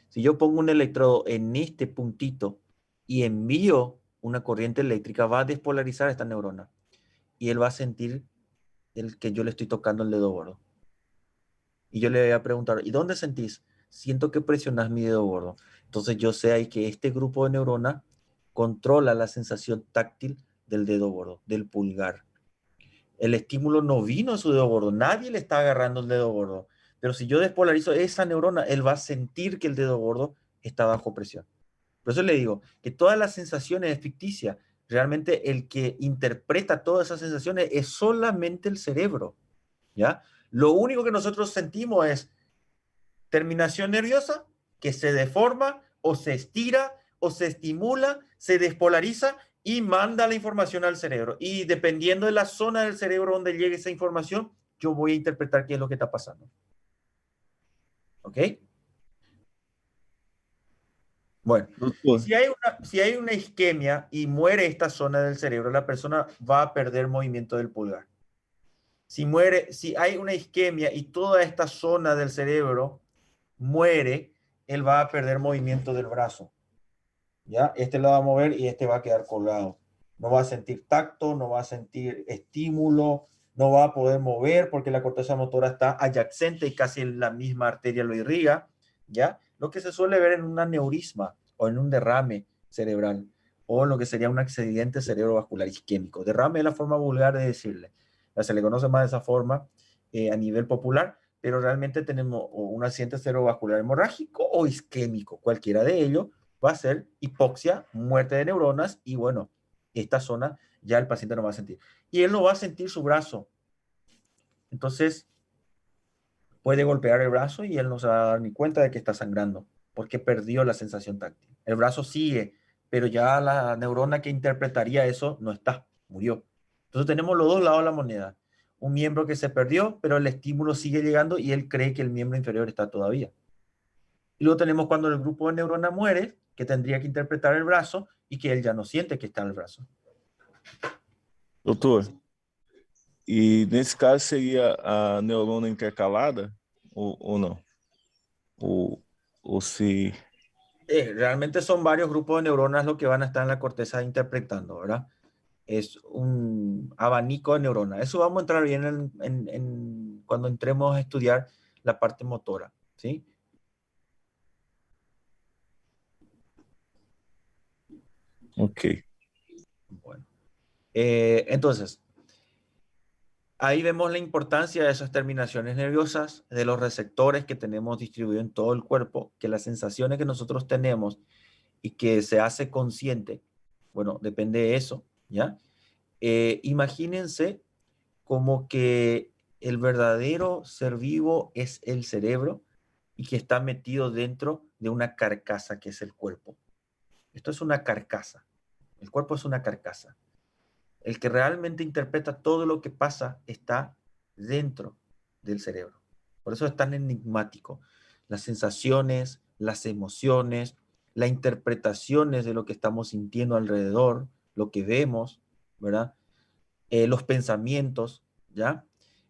Si yo pongo un electrodo en este puntito y envío una corriente eléctrica, va a despolarizar esta neurona. Y él va a sentir que yo le estoy tocando el dedo gordo. Y yo le voy a preguntar, ¿y dónde sentís? Siento que presionas mi dedo gordo. Entonces yo sé ahí que este grupo de neuronas controla la sensación táctil del dedo gordo, del pulgar. El estímulo no vino a su dedo gordo, nadie le está agarrando el dedo gordo. Pero si yo despolarizo esa neurona, él va a sentir que el dedo gordo está bajo presión. Por eso le digo que todas las sensaciones es ficticia. Realmente el que interpreta todas esas sensaciones es solamente el cerebro, ¿ya? Lo único que nosotros sentimos es terminación nerviosa que se deforma o se estira o se estimula, se despolariza y manda la información al cerebro. Y dependiendo de la zona del cerebro donde llegue esa información, yo voy a interpretar qué es lo que está pasando. ¿Ok? Bueno, Doutor, si hay una isquemia y muere esta zona del cerebro, la persona va a perder movimiento del pulgar. Si hay una isquemia y toda esta zona del cerebro muere, él va a perder movimiento del brazo. ¿Ya? Este lo va a mover y este va a quedar colgado. No va a sentir tacto, no va a sentir estímulo, no va a poder mover porque la corteza motora está adyacente y casi la misma arteria lo irriga, ¿ya? Lo que se suele ver en un aneurisma o en un derrame cerebral o en lo que sería un accidente cerebrovascular isquémico. Derrame es la forma vulgar de decirle. Se le conoce más de esa forma a nivel popular, pero realmente tenemos un accidente cerebrovascular hemorrágico o isquémico, cualquiera de ellos va a ser hipoxia, muerte de neuronas y bueno, esta zona ya el paciente no va a sentir. Y él no va a sentir su brazo. Entonces puede golpear el brazo y él no se va a dar ni cuenta de que está sangrando porque perdió la sensación táctil. El brazo sigue, pero ya la neurona que interpretaría eso no está, murió. Entonces tenemos los dos lados de la moneda. Un miembro que se perdió, pero el estímulo sigue llegando y él cree que el miembro inferior está todavía. Y luego tenemos cuando el grupo de neuronas muere, que tendría que interpretar el brazo y que él ya no siente que está en el brazo. doutor, e nesse caso seria a neurona intercalada ou não? Ou se... Realmente son varios grupos de neuronas lo que van a estar en la corteza interpretando, ¿verdad? Es un abanico de neuronas. Eso vamos a entrar bien cuando entremos a estudiar la parte motora, ¿sí? Ok. Bueno. Entonces, ahí vemos la importancia de esas terminaciones nerviosas, de los receptores que tenemos distribuidos en todo el cuerpo, que las sensaciones que nosotros tenemos y que se hace consciente, bueno, depende de eso, ¿ya? Imagínense como que el verdadero ser vivo es el cerebro y que está metido dentro de una carcasa que es el cuerpo. Esto es una carcasa. El cuerpo es una carcasa. El que realmente interpreta todo lo que pasa está dentro del cerebro. Por eso es tan enigmático. Las sensaciones, las emociones, las interpretaciones de lo que estamos sintiendo alrededor, lo que vemos, ¿verdad? Los pensamientos, ¿ya?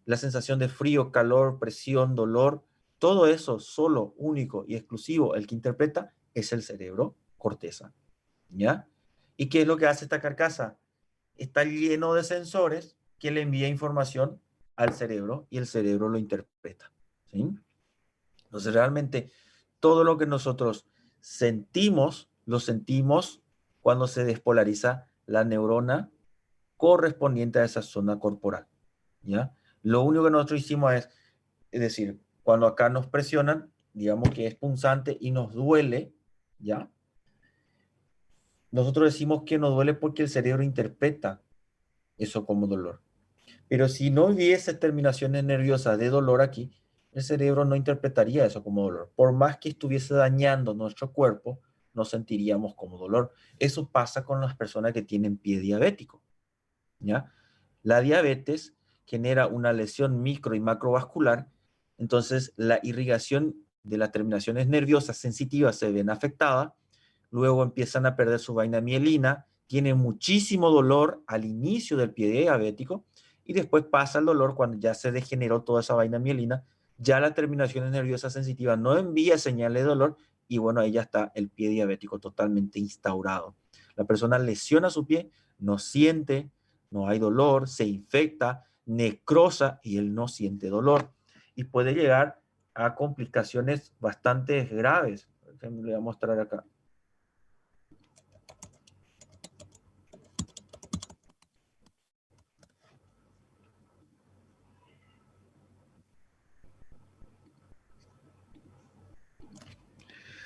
La sensación de frío, calor, presión, dolor, todo eso solo, único y exclusivo, el que interpreta es el cerebro, corteza, ¿ya? ¿Y qué es lo que hace esta carcasa? Está lleno de sensores que le envía información al cerebro y el cerebro lo interpreta, ¿sí? Entonces realmente todo lo que nosotros sentimos, lo sentimos cuando se despolariza la neurona correspondiente a esa zona corporal, ¿ya? Lo único que nosotros hicimos es decir, cuando acá nos presionan, digamos que es punzante y nos duele, ¿ya? Nosotros decimos que nos duele porque el cerebro interpreta eso como dolor. Pero si no hubiese terminaciones nerviosas de dolor aquí, el cerebro no interpretaría eso como dolor. Por más que estuviese dañando nuestro cuerpo, no sentiríamos como dolor. Eso pasa con las personas que tienen pie diabético, ¿ya? La diabetes, genera una lesión micro y macrovascular, entonces la irrigación de las terminaciones nerviosas sensitivas se ven afectadas, luego empiezan a perder su vaina mielina, tienen muchísimo dolor al inicio del pie diabético y después pasa el dolor cuando ya se degeneró toda esa vaina mielina, ya la terminación nerviosa sensitiva no envía señales de dolor y bueno, ahí ya está el pie diabético totalmente instaurado. La persona lesiona su pie, no siente, no hay dolor, se infecta, necrosa y él no siente dolor y puede llegar a complicaciones bastante graves. Le voy a mostrar acá.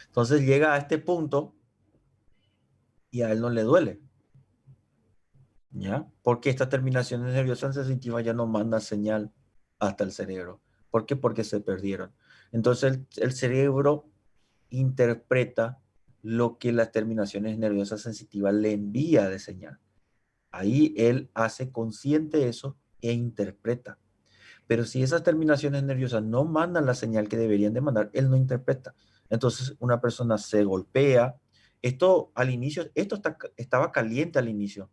Entonces llega a este punto y a él no le duele, ¿ya? Porque estas terminaciones nerviosas sensitivas ya no mandan señal hasta el cerebro. ¿Por qué? Porque se perdieron. Entonces el cerebro interpreta lo que las terminaciones nerviosas sensitivas le envía de señal. Ahí él hace consciente eso e interpreta. Pero si esas terminaciones nerviosas no mandan la señal que deberían de mandar, él no interpreta. Entonces una persona se golpea. Esto al inicio, estaba caliente al inicio,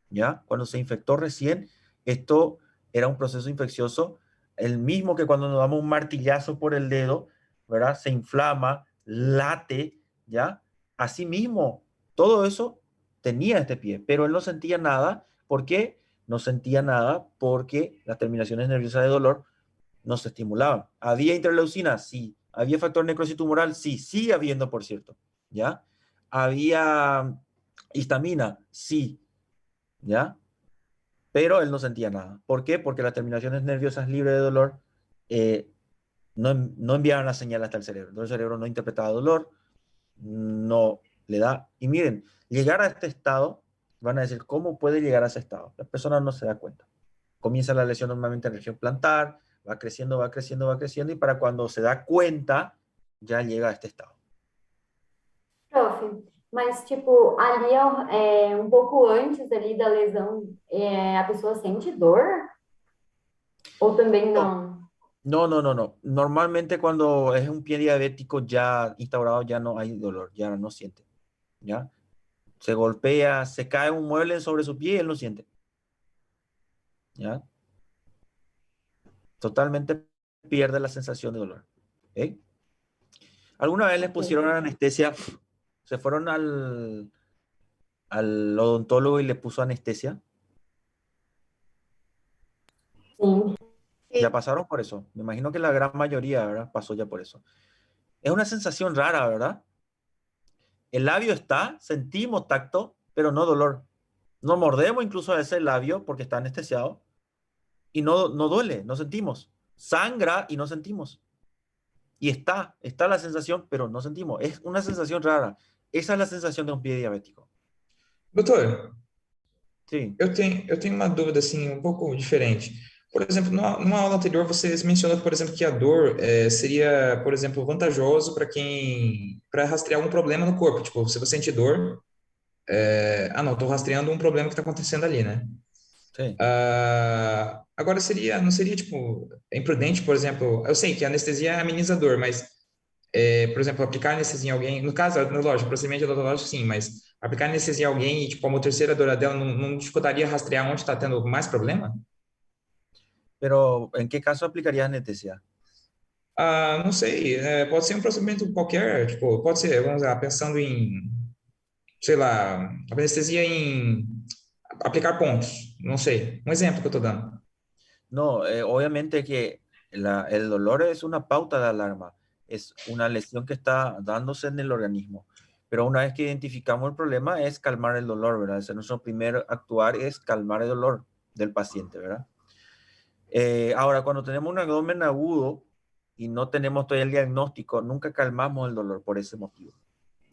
¿ya? Cuando se infectó recién, esto era un proceso infeccioso, el mismo que cuando nos damos un martillazo por el dedo, ¿verdad? Se inflama, late, ¿ya? Así mismo, todo eso tenía este pie, pero él no sentía nada. ¿Por qué? No sentía nada porque las terminaciones nerviosas de dolor no se estimulaban. ¿Había interleucina? Sí. ¿Había factor necrosis tumoral? Sí. Sigue habiendo, por cierto, ¿ya? ¿Había histamina? Sí, ¿ya? Pero él no sentía nada. ¿Por qué? Porque las terminaciones nerviosas libres de dolor eh, no enviaban la señal hasta el cerebro. Entonces el cerebro no interpretaba dolor, no le da. Y miren, llegar a este estado, van a decir, ¿cómo puede llegar a ese estado? La persona no se da cuenta. Comienza la lesión normalmente en región plantar, va creciendo, va creciendo, va creciendo, y para cuando se da cuenta, ya llega a este estado. Prof, mas tipo, ali um pouco antes ali da lesão, a pessoa sente dor? Ou também não? No, no, no, no. Normalmente cuando es un pie diabético ya instaurado ya no hay dolor, ya no siente, ¿ya? Se golpea, se cae un mueble sobre su pie y él no siente, ¿ya? Totalmente pierde la sensación de dolor, ¿ok? ¿Alguna vez les pusieron anestesia? ¿Se fueron al odontólogo y le puso anestesia? Sim. Ya pasaron por eso. Me imagino que la gran mayoría, ¿verdad? Pasó ya por eso. Es una sensación rara, ¿verdad? El labio está, sentimos tacto, pero no dolor. No mordemos incluso a ese labio porque está anestesiado y no duele, no sentimos. Sangra y no sentimos. Y está la sensación, pero no sentimos. Es una sensación rara. Esa es la sensación de un pie diabético. Doutor, Sí. eu tenho uma dúvida assim um pouco diferente. Por exemplo, numa aula anterior você mencionou, por exemplo, que a dor seria, por exemplo, vantajoso para rastrear algum problema no corpo. Tipo, se você sente dor, não, estou rastreando um problema que está acontecendo ali, né? Sí. Agora não seria tipo imprudente, por exemplo, eu sei que a anestesia ameniza a dor, mas por exemplo, aplicar anestesia em alguém, no caso, lógico, procedimento odontológico sim, mas aplicar anestesia em alguém e tipo uma terceira dor dela não dificultaria rastrear onde está tendo mais problema? Pero, ¿en qué caso aplicarías anestesia? Não sei, pode ser um procedimento qualquer, tipo, pode ser, vamos lá, pensando em, sei lá, anestesia em aplicar pontos, não sei, um exemplo que eu estou dando. No, obviamente que el dolor es una pauta de alarma, es una lesión que está dándose en el organismo. Pero una vez que identificamos el problema es calmar el dolor, ¿verdad? Es nuestro primer actuar es calmar el dolor del paciente, ¿verdad? Ahora, cuando tenemos un abdomen agudo y no tenemos todavía el diagnóstico, nunca calmamos el dolor por ese motivo.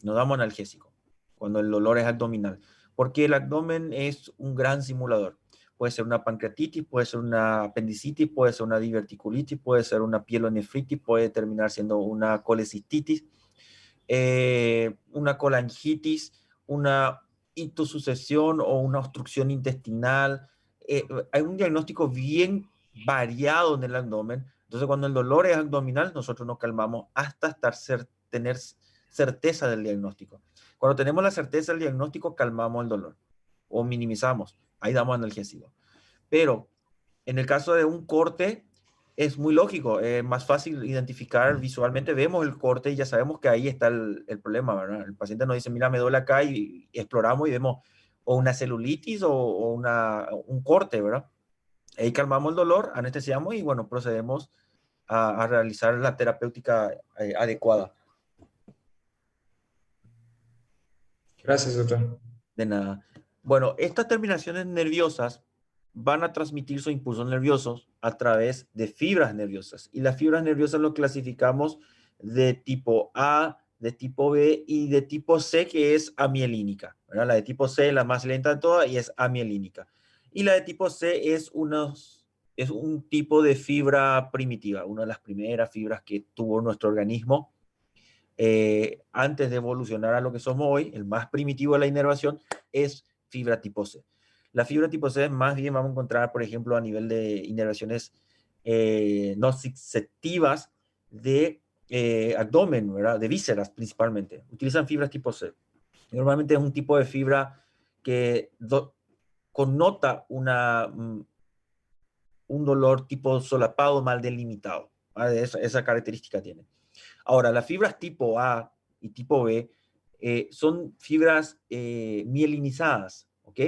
No damos analgésico cuando el dolor es abdominal, porque el abdomen es un gran simulador. Puede ser una pancreatitis, puede ser una apendicitis, puede ser una diverticulitis, puede ser una pielonefritis, puede terminar siendo una colecistitis, una colangitis, una ictosucesión o una obstrucción intestinal, hay un diagnóstico bien variado en el abdomen. Entonces, cuando el dolor es abdominal, nosotros nos calmamos hasta tener certeza del diagnóstico. Cuando tenemos la certeza del diagnóstico, calmamos el dolor o minimizamos. Ahí damos analgésico. Pero en el caso de un corte, es muy lógico, es más fácil identificar visualmente, vemos el corte y ya sabemos que ahí está el problema, ¿verdad? El paciente nos dice, mira, me duele acá y exploramos y vemos o una celulitis o un corte, ¿verdad? Ahí calmamos el dolor, anestesiamos y bueno, procedemos a realizar la terapéutica adecuada. Gracias, doctor. De nada. Bueno, estas terminaciones nerviosas van a transmitir sus impulsos nerviosos a través de fibras nerviosas. Y las fibras nerviosas lo clasificamos de tipo A, de tipo B y de tipo C, que es amielínica, ¿verdad? La de tipo C es la más lenta de todas y es amielínica. Y la de tipo C es un tipo de fibra primitiva, una de las primeras fibras que tuvo nuestro organismo antes de evolucionar a lo que somos hoy. El más primitivo de la inervación es fibra tipo C. La fibra tipo C más bien vamos a encontrar, por ejemplo, a nivel de inervaciones nociceptivas de abdomen, ¿verdad? De vísceras principalmente. Utilizan fibras tipo C. Normalmente es un tipo de fibra que connota un dolor tipo solapado mal delimitado. ¿Vale? Esa característica tiene. Ahora, las fibras tipo A y tipo B son fibras mielinizadas, ¿ok?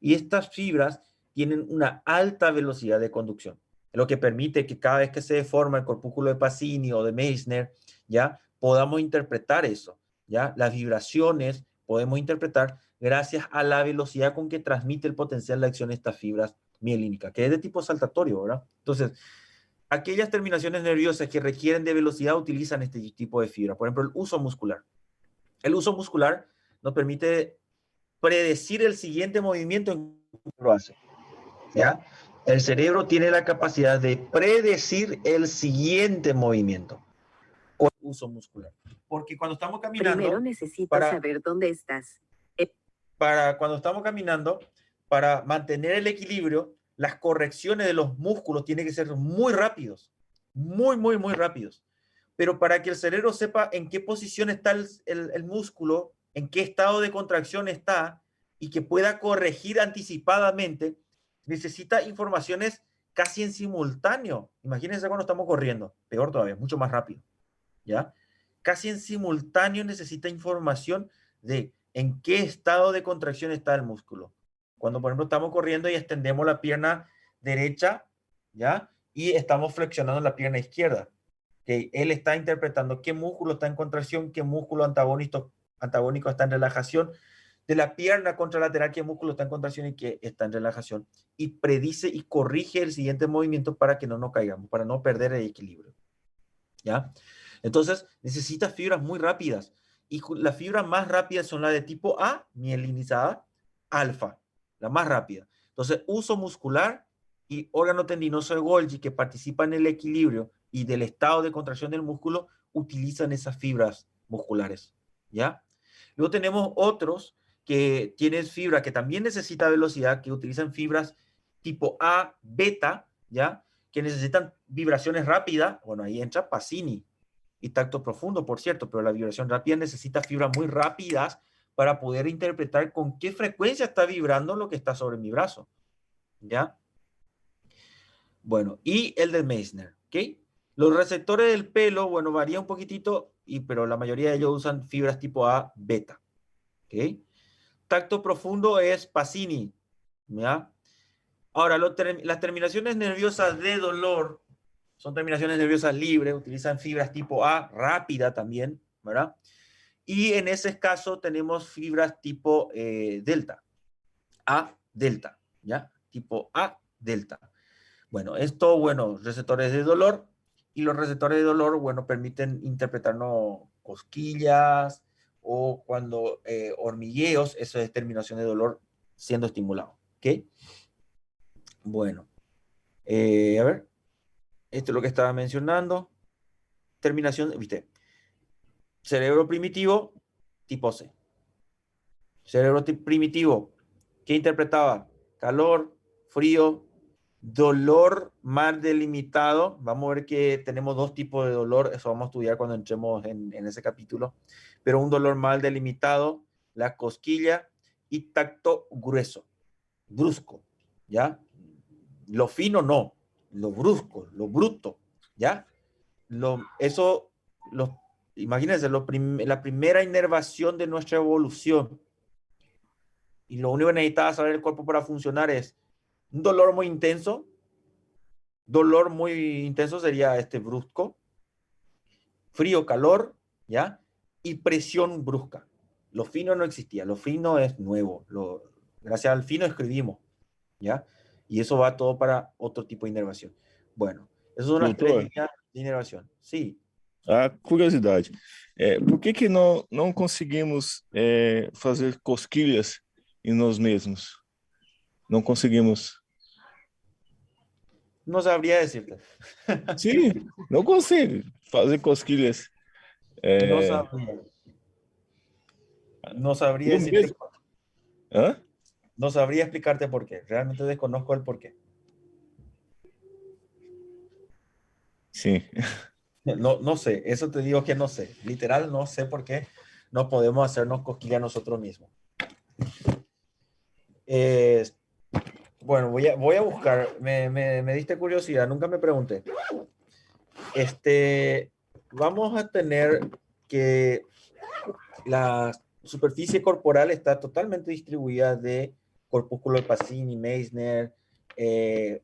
Y estas fibras tienen una alta velocidad de conducción, lo que permite que cada vez que se deforma el corpúsculo de Pacini o de Meissner, ¿ya? Podamos interpretar eso, ¿ya? Las vibraciones podemos interpretar gracias a la velocidad con que transmite el potencial de acción de estas fibras mielínicas, que es de tipo saltatorio, ¿verdad? Entonces, aquellas terminaciones nerviosas que requieren de velocidad utilizan este tipo de fibra. Por ejemplo, el uso muscular. El uso muscular nos permite predecir el siguiente movimiento en que lo hace. ¿Ya? El cerebro tiene la capacidad de predecir el siguiente movimiento con el uso muscular. Porque cuando estamos caminando... Primero necesito saber dónde estás. Cuando estamos caminando, para mantener el equilibrio, las correcciones de los músculos tienen que ser muy rápidos, muy rápidos. Pero para que el cerebro sepa en qué posición está el músculo, en qué estado de contracción está y que pueda corregir anticipadamente, necesita informaciones casi en simultáneo. Imagínense cuando estamos corriendo, peor todavía, mucho más rápido, ¿ya? Casi en simultáneo necesita información de en qué estado de contracción está el músculo. Cuando, por ejemplo, estamos corriendo y extendemos la pierna derecha, ¿ya? Y estamos flexionando la pierna izquierda. Que él está interpretando qué músculo está en contracción, qué músculo antagónico está en relajación, de la pierna contralateral, qué músculo está en contracción y qué está en relajación. Y predice y corrige el siguiente movimiento para que no nos caigamos, para no perder el equilibrio, ¿ya? Entonces, necesita fibras muy rápidas. Y las fibras más rápidas son las de tipo A, mielinizada, alfa, la más rápida. Entonces, uso muscular y órgano tendinoso de Golgi, que participa en el equilibrio y del estado de contracción del músculo, utilizan esas fibras musculares, ¿ya? Luego tenemos otros que tienen fibra que también necesita velocidad, que utilizan fibras tipo A, beta, ¿ya? Que necesitan vibraciones rápidas. Bueno, ahí entra Pacini y tacto profundo, por cierto, pero la vibración rápida necesita fibras muy rápidas para poder interpretar con qué frecuencia está vibrando lo que está sobre mi brazo, ¿ya? Bueno, y el de Meissner, ¿ok? Los receptores del pelo, bueno, varía un poquitito, pero la mayoría de ellos usan fibras tipo A, beta, ¿ok? Tacto profundo es Pacini, ¿ya? Ahora, las terminaciones nerviosas de dolor son terminaciones nerviosas libres, utilizan fibras tipo A, rápida también, ¿verdad? Y en ese caso tenemos fibras tipo delta, A, delta, ¿ya? Tipo A, delta. Bueno, esto, bueno, receptores de dolor, y los receptores de dolor, bueno, permiten interpretarnos cosquillas o cuando hormigueos, eso es terminación de dolor siendo estimulado, ¿ok? Bueno, a ver, esto es lo que estaba mencionando. Terminación, viste, cerebro primitivo, tipo C. Cerebro primitivo, ¿qué interpretaba? Calor, frío, dolor mal delimitado. Vamos a ver que tenemos dos tipos de dolor, eso vamos a estudiar cuando entremos en ese capítulo, pero un dolor mal delimitado, la cosquilla y tacto grueso, brusco, ¿ya? Lo fino no, lo brusco, lo bruto, ¿ya? Eso, imagínense, la primera inervación de nuestra evolución. Y lo único que necesitaba saber el cuerpo para funcionar es un dolor muy intenso. Dolor muy intenso sería brusco, frío, calor, ¿ya? Y presión brusca. Lo fino no existía, lo fino es nuevo. Gracias al fino escribimos, ¿ya? Y eso va todo para otro tipo de inervación. Bueno, esas son las tres Doutor, líneas de inervación. Sí, a curiosidade, por que que não conseguimos fazer cosquilhas em nós mesmos? Não conseguimos. no sabría decirte. Sim, não consigo fazer cosquilhas. No sabría. No sabría Eu decirte. mesmo. Hã? No sabría explicarte por qué. Realmente desconozco el por qué. Sim. No, no sé, eso te digo que no sé. Literal, no sé por qué no podemos hacernos cosquillas nosotros mismos. Eh, bueno, voy a buscar. Me diste curiosidad, nunca me pregunté. Vamos a tener que la superficie corporal está totalmente distribuida de corpúsculos Pacini, Meissner,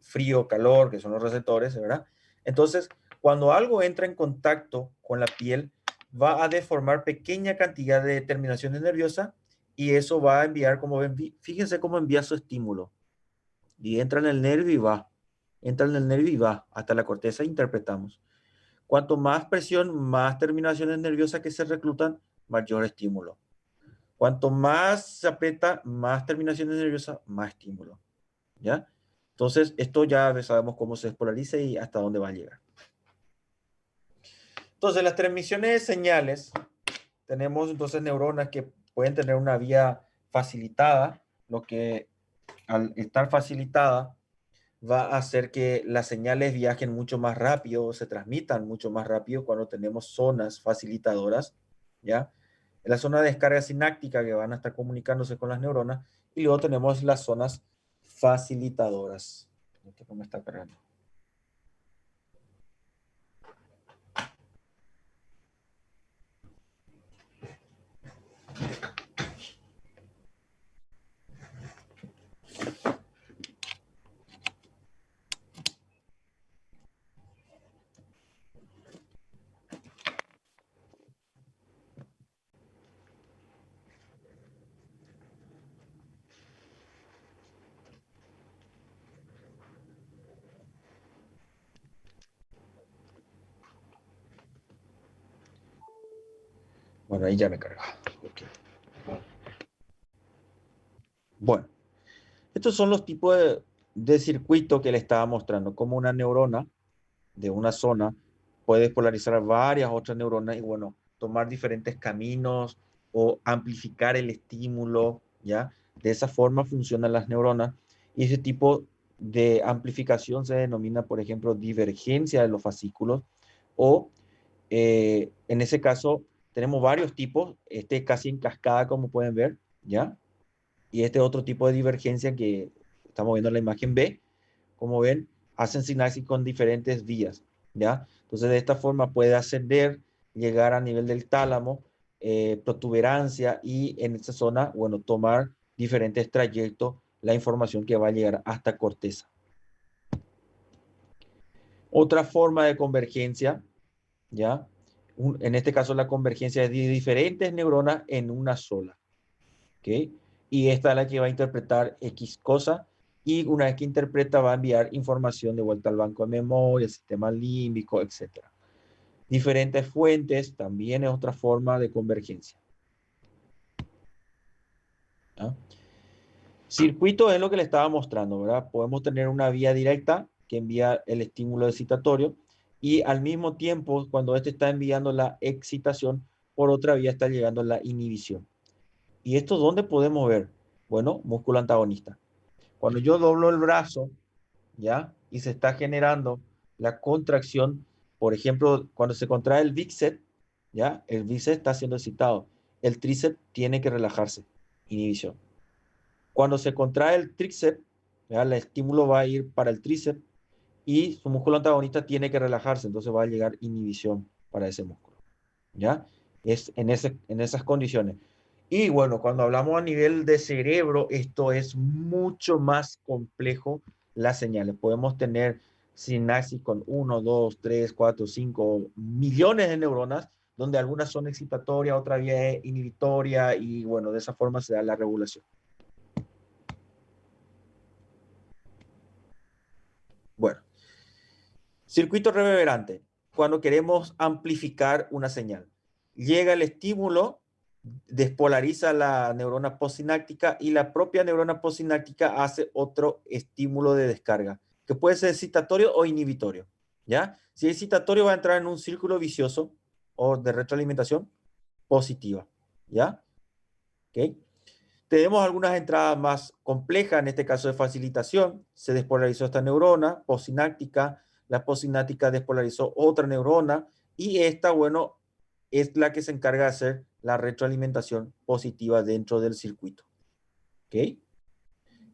frío, calor, que son los receptores, ¿verdad? Entonces, cuando algo entra en contacto con la piel, va a deformar pequeña cantidad de terminaciones nerviosas y eso va a enviar, como ven, fíjense cómo envía su estímulo. Y entra en el nervio y va. Entra en el nervio y va. Hasta la corteza interpretamos. Cuanto más presión, más terminaciones nerviosas que se reclutan, mayor estímulo. Cuanto más se aprieta, más terminaciones nerviosas, más estímulo. ¿Ya? Entonces, esto ya sabemos cómo se despolariza y hasta dónde va a llegar. Entonces, las transmisiones de señales, tenemos entonces neuronas que pueden tener una vía facilitada, lo que al estar facilitada va a hacer que las señales viajen mucho más rápido, se transmitan mucho más rápido cuando tenemos zonas facilitadoras, ¿ya? En la zona de descarga sináptica que van a estar comunicándose con las neuronas, y luego tenemos las zonas facilitadoras. ¿Cómo está cargando? Bueno, ahí ya me carga. Okay. Bueno, estos son los tipos de circuito que le estaba mostrando, como una neurona de una zona puede polarizar varias otras neuronas y, bueno, tomar diferentes caminos o amplificar el estímulo, ¿ya? De esa forma funcionan las neuronas y ese tipo de amplificación se denomina, por ejemplo, divergencia de los fascículos o, en ese caso, tenemos varios tipos, casi en cascada, como pueden ver, ¿ya? Y otro tipo de divergencia que estamos viendo en la imagen B, como ven, hacen sinapsis con diferentes vías, ¿ya? Entonces, de esta forma puede ascender, llegar a nivel del tálamo, protuberancia y en esta zona, bueno, tomar diferentes trayectos, la información que va a llegar hasta corteza. Otra forma de convergencia, ¿ya? En este caso la convergencia es de diferentes neuronas en una sola, ¿ok? Y esta es la que va a interpretar X cosa, y una vez que interpreta va a enviar información de vuelta al banco de memoria, sistema límbico, etc. Diferentes fuentes también es otra forma de convergencia. ¿Ah? Circuito es lo que le estaba mostrando, ¿verdad? Podemos tener una vía directa que envía el estímulo excitatorio y al mismo tiempo, cuando este está enviando la excitación, por otra vía está llegando la inhibición. ¿Y esto dónde podemos ver? Bueno, músculo antagonista. Cuando yo doblo el brazo, ¿ya? Y se está generando la contracción, por ejemplo, cuando se contrae el bíceps, ¿ya? El bíceps está siendo excitado. El tríceps tiene que relajarse, inhibición. Cuando se contrae el tríceps, ¿ya? El estímulo va a ir para el tríceps y su músculo antagonista tiene que relajarse, entonces va a llegar inhibición para ese músculo, ¿ya? Es en esas condiciones. Y bueno, cuando hablamos a nivel de cerebro, esto es mucho más complejo las señales. Podemos tener sinapsis con 1, 2, 3, 4, 5 millones de neuronas, donde algunas son excitatorias, otra vía es inhibitoria, y bueno, de esa forma se da la regulación. Bueno, circuito reverberante. Cuando queremos amplificar una señal. Llega el estímulo, despolariza la neurona postsináptica y la propia neurona postsináptica hace otro estímulo de descarga, que puede ser excitatorio o inhibitorio, ¿ya? Si es excitatorio va a entrar en un círculo vicioso o de retroalimentación positiva, ¿ya? ¿Ok? Tenemos algunas entradas más complejas, en este caso de facilitación. Se despolarizó esta neurona postsináptica, la postsináptica despolarizó otra neurona y esta, bueno, es la que se encarga de hacer la retroalimentación positiva dentro del circuito. ¿Ok?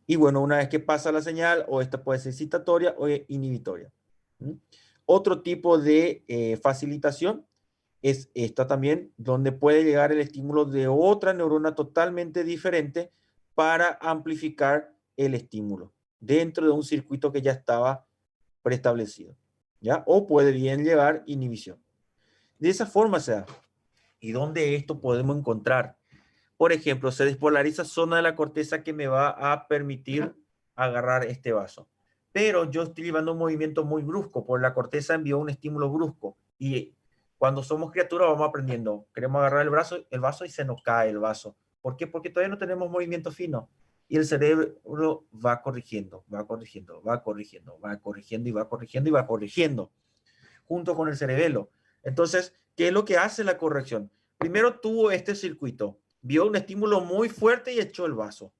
Y bueno, una vez que pasa la señal, o esta puede ser excitatoria o inhibitoria. ¿Mm? Otro tipo de facilitación es esta también, donde puede llegar el estímulo de otra neurona totalmente diferente para amplificar el estímulo dentro de un circuito que ya estaba preestablecido, ¿ya? O puede bien llevar inhibición. De esa forma se da. ¿Y dónde esto podemos encontrar? Por ejemplo, se despolariza zona de la corteza que me va a permitir agarrar este vaso. Pero yo estoy llevando un movimiento muy brusco, por la corteza envió un estímulo brusco. Y cuando somos criaturas vamos aprendiendo. Queremos agarrar el vaso y se nos cae el vaso. ¿Por qué? Porque todavía no tenemos movimiento fino. Y el cerebro va corrigiendo, va corrigiendo, va corrigiendo, va corrigiendo y va corrigiendo y va corrigiendo, junto con el cerebelo. Entonces, ¿qué es lo que hace la corrección? Primero tuvo este circuito, vio un estímulo muy fuerte y echó el vaso,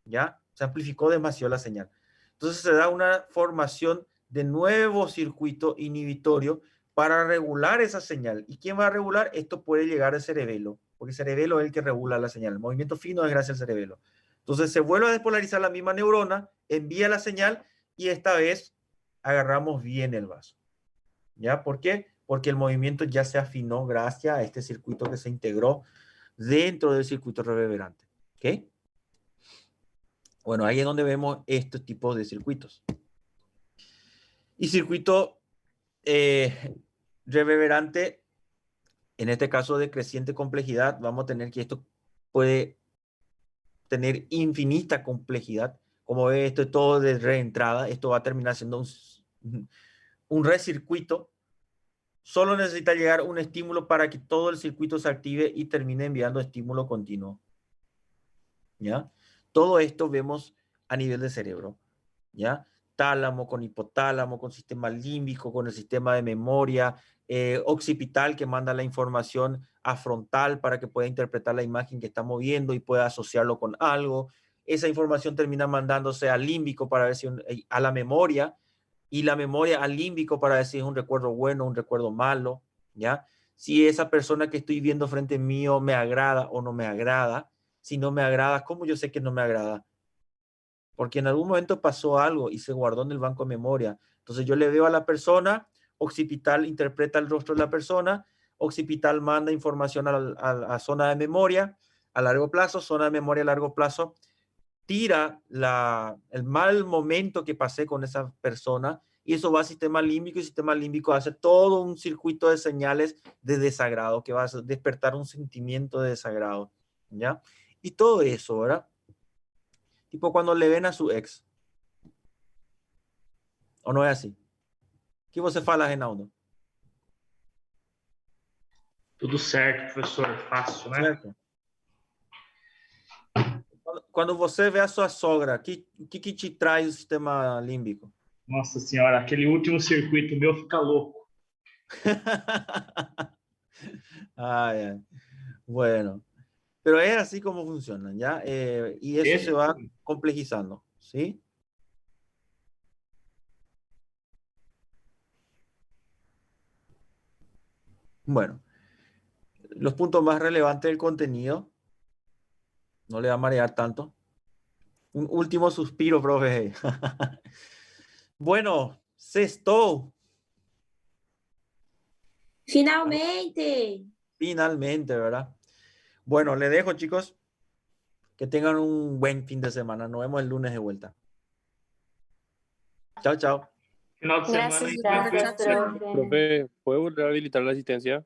¿ya? Se amplificó demasiado la señal. Entonces se da una formación de nuevo circuito inhibitorio para regular esa señal. ¿Y quién va a regular? Esto puede llegar al cerebelo, porque el cerebelo es el que regula la señal. El movimiento fino es gracias al cerebelo. Entonces se vuelve a despolarizar la misma neurona, envía la señal y esta vez agarramos bien el vaso. ¿Ya? ¿Por qué? Porque el movimiento ya se afinó gracias a este circuito que se integró dentro del circuito reverberante. ¿Ok? Bueno, ahí es donde vemos estos tipos de circuitos. Y circuito reverberante, en este caso de creciente complejidad, vamos a tener que esto puede tener infinita complejidad. Como ve, esto es todo de reentrada. Esto va a terminar siendo un recircuito. Solo necesita llegar un estímulo para que todo el circuito se active y termine enviando estímulo continuo. ¿Ya? Todo esto vemos a nivel de cerebro. ¿Ya? Tálamo con hipotálamo, con sistema límbico, con el sistema de memoria, occipital que manda la información a frontal para que pueda interpretar la imagen que está moviendo y pueda asociarlo con algo. Esa información termina mandándose al límbico para ver si a la memoria, y la memoria al límbico para decir es un recuerdo bueno, un recuerdo malo, ¿ya? Si esa persona que estoy viendo frente mío me agrada o no me agrada. Si no me agrada, ¿cómo yo sé que no me agrada? Porque en algún momento pasó algo y se guardó en el banco de memoria. Entonces yo le veo a la persona, occipital interpreta el rostro de la persona, occipital manda información a zona de memoria a largo plazo, zona de memoria a largo plazo tira el mal momento que pasé con esa persona y eso va al sistema límbico y el sistema límbico hace todo un circuito de señales de desagrado que va a despertar un sentimiento de desagrado, ¿ya? Y todo eso, ¿verdad? Tipo cuando le ven a su ex. ¿O no es así? ¿Qué você fala, Reinaldo? Tudo certo, professor. Fácil, né? Certo? Quando você vê a sua sogra, o que te traz o sistema límbico? Nossa senhora, aquele último circuito meu fica louco. Ay, ay. Bueno, pero es así como funcionan, ¿ya? Y eso se va complejizando, ¿sí? Bueno, los puntos más relevantes del contenido. No le va a marear tanto. Un último suspiro, profe. Bueno, sexto. Finalmente. Finalmente, ¿verdad? Bueno, le dejo, chicos. Que tengan un buen fin de semana. Nos vemos el lunes de vuelta. Chao, chao. Final de semana Gracias, aí, Eduardo. Gracias, Tchau, tchau. profe. Profe, ¿puede volver a habilitar la asistencia?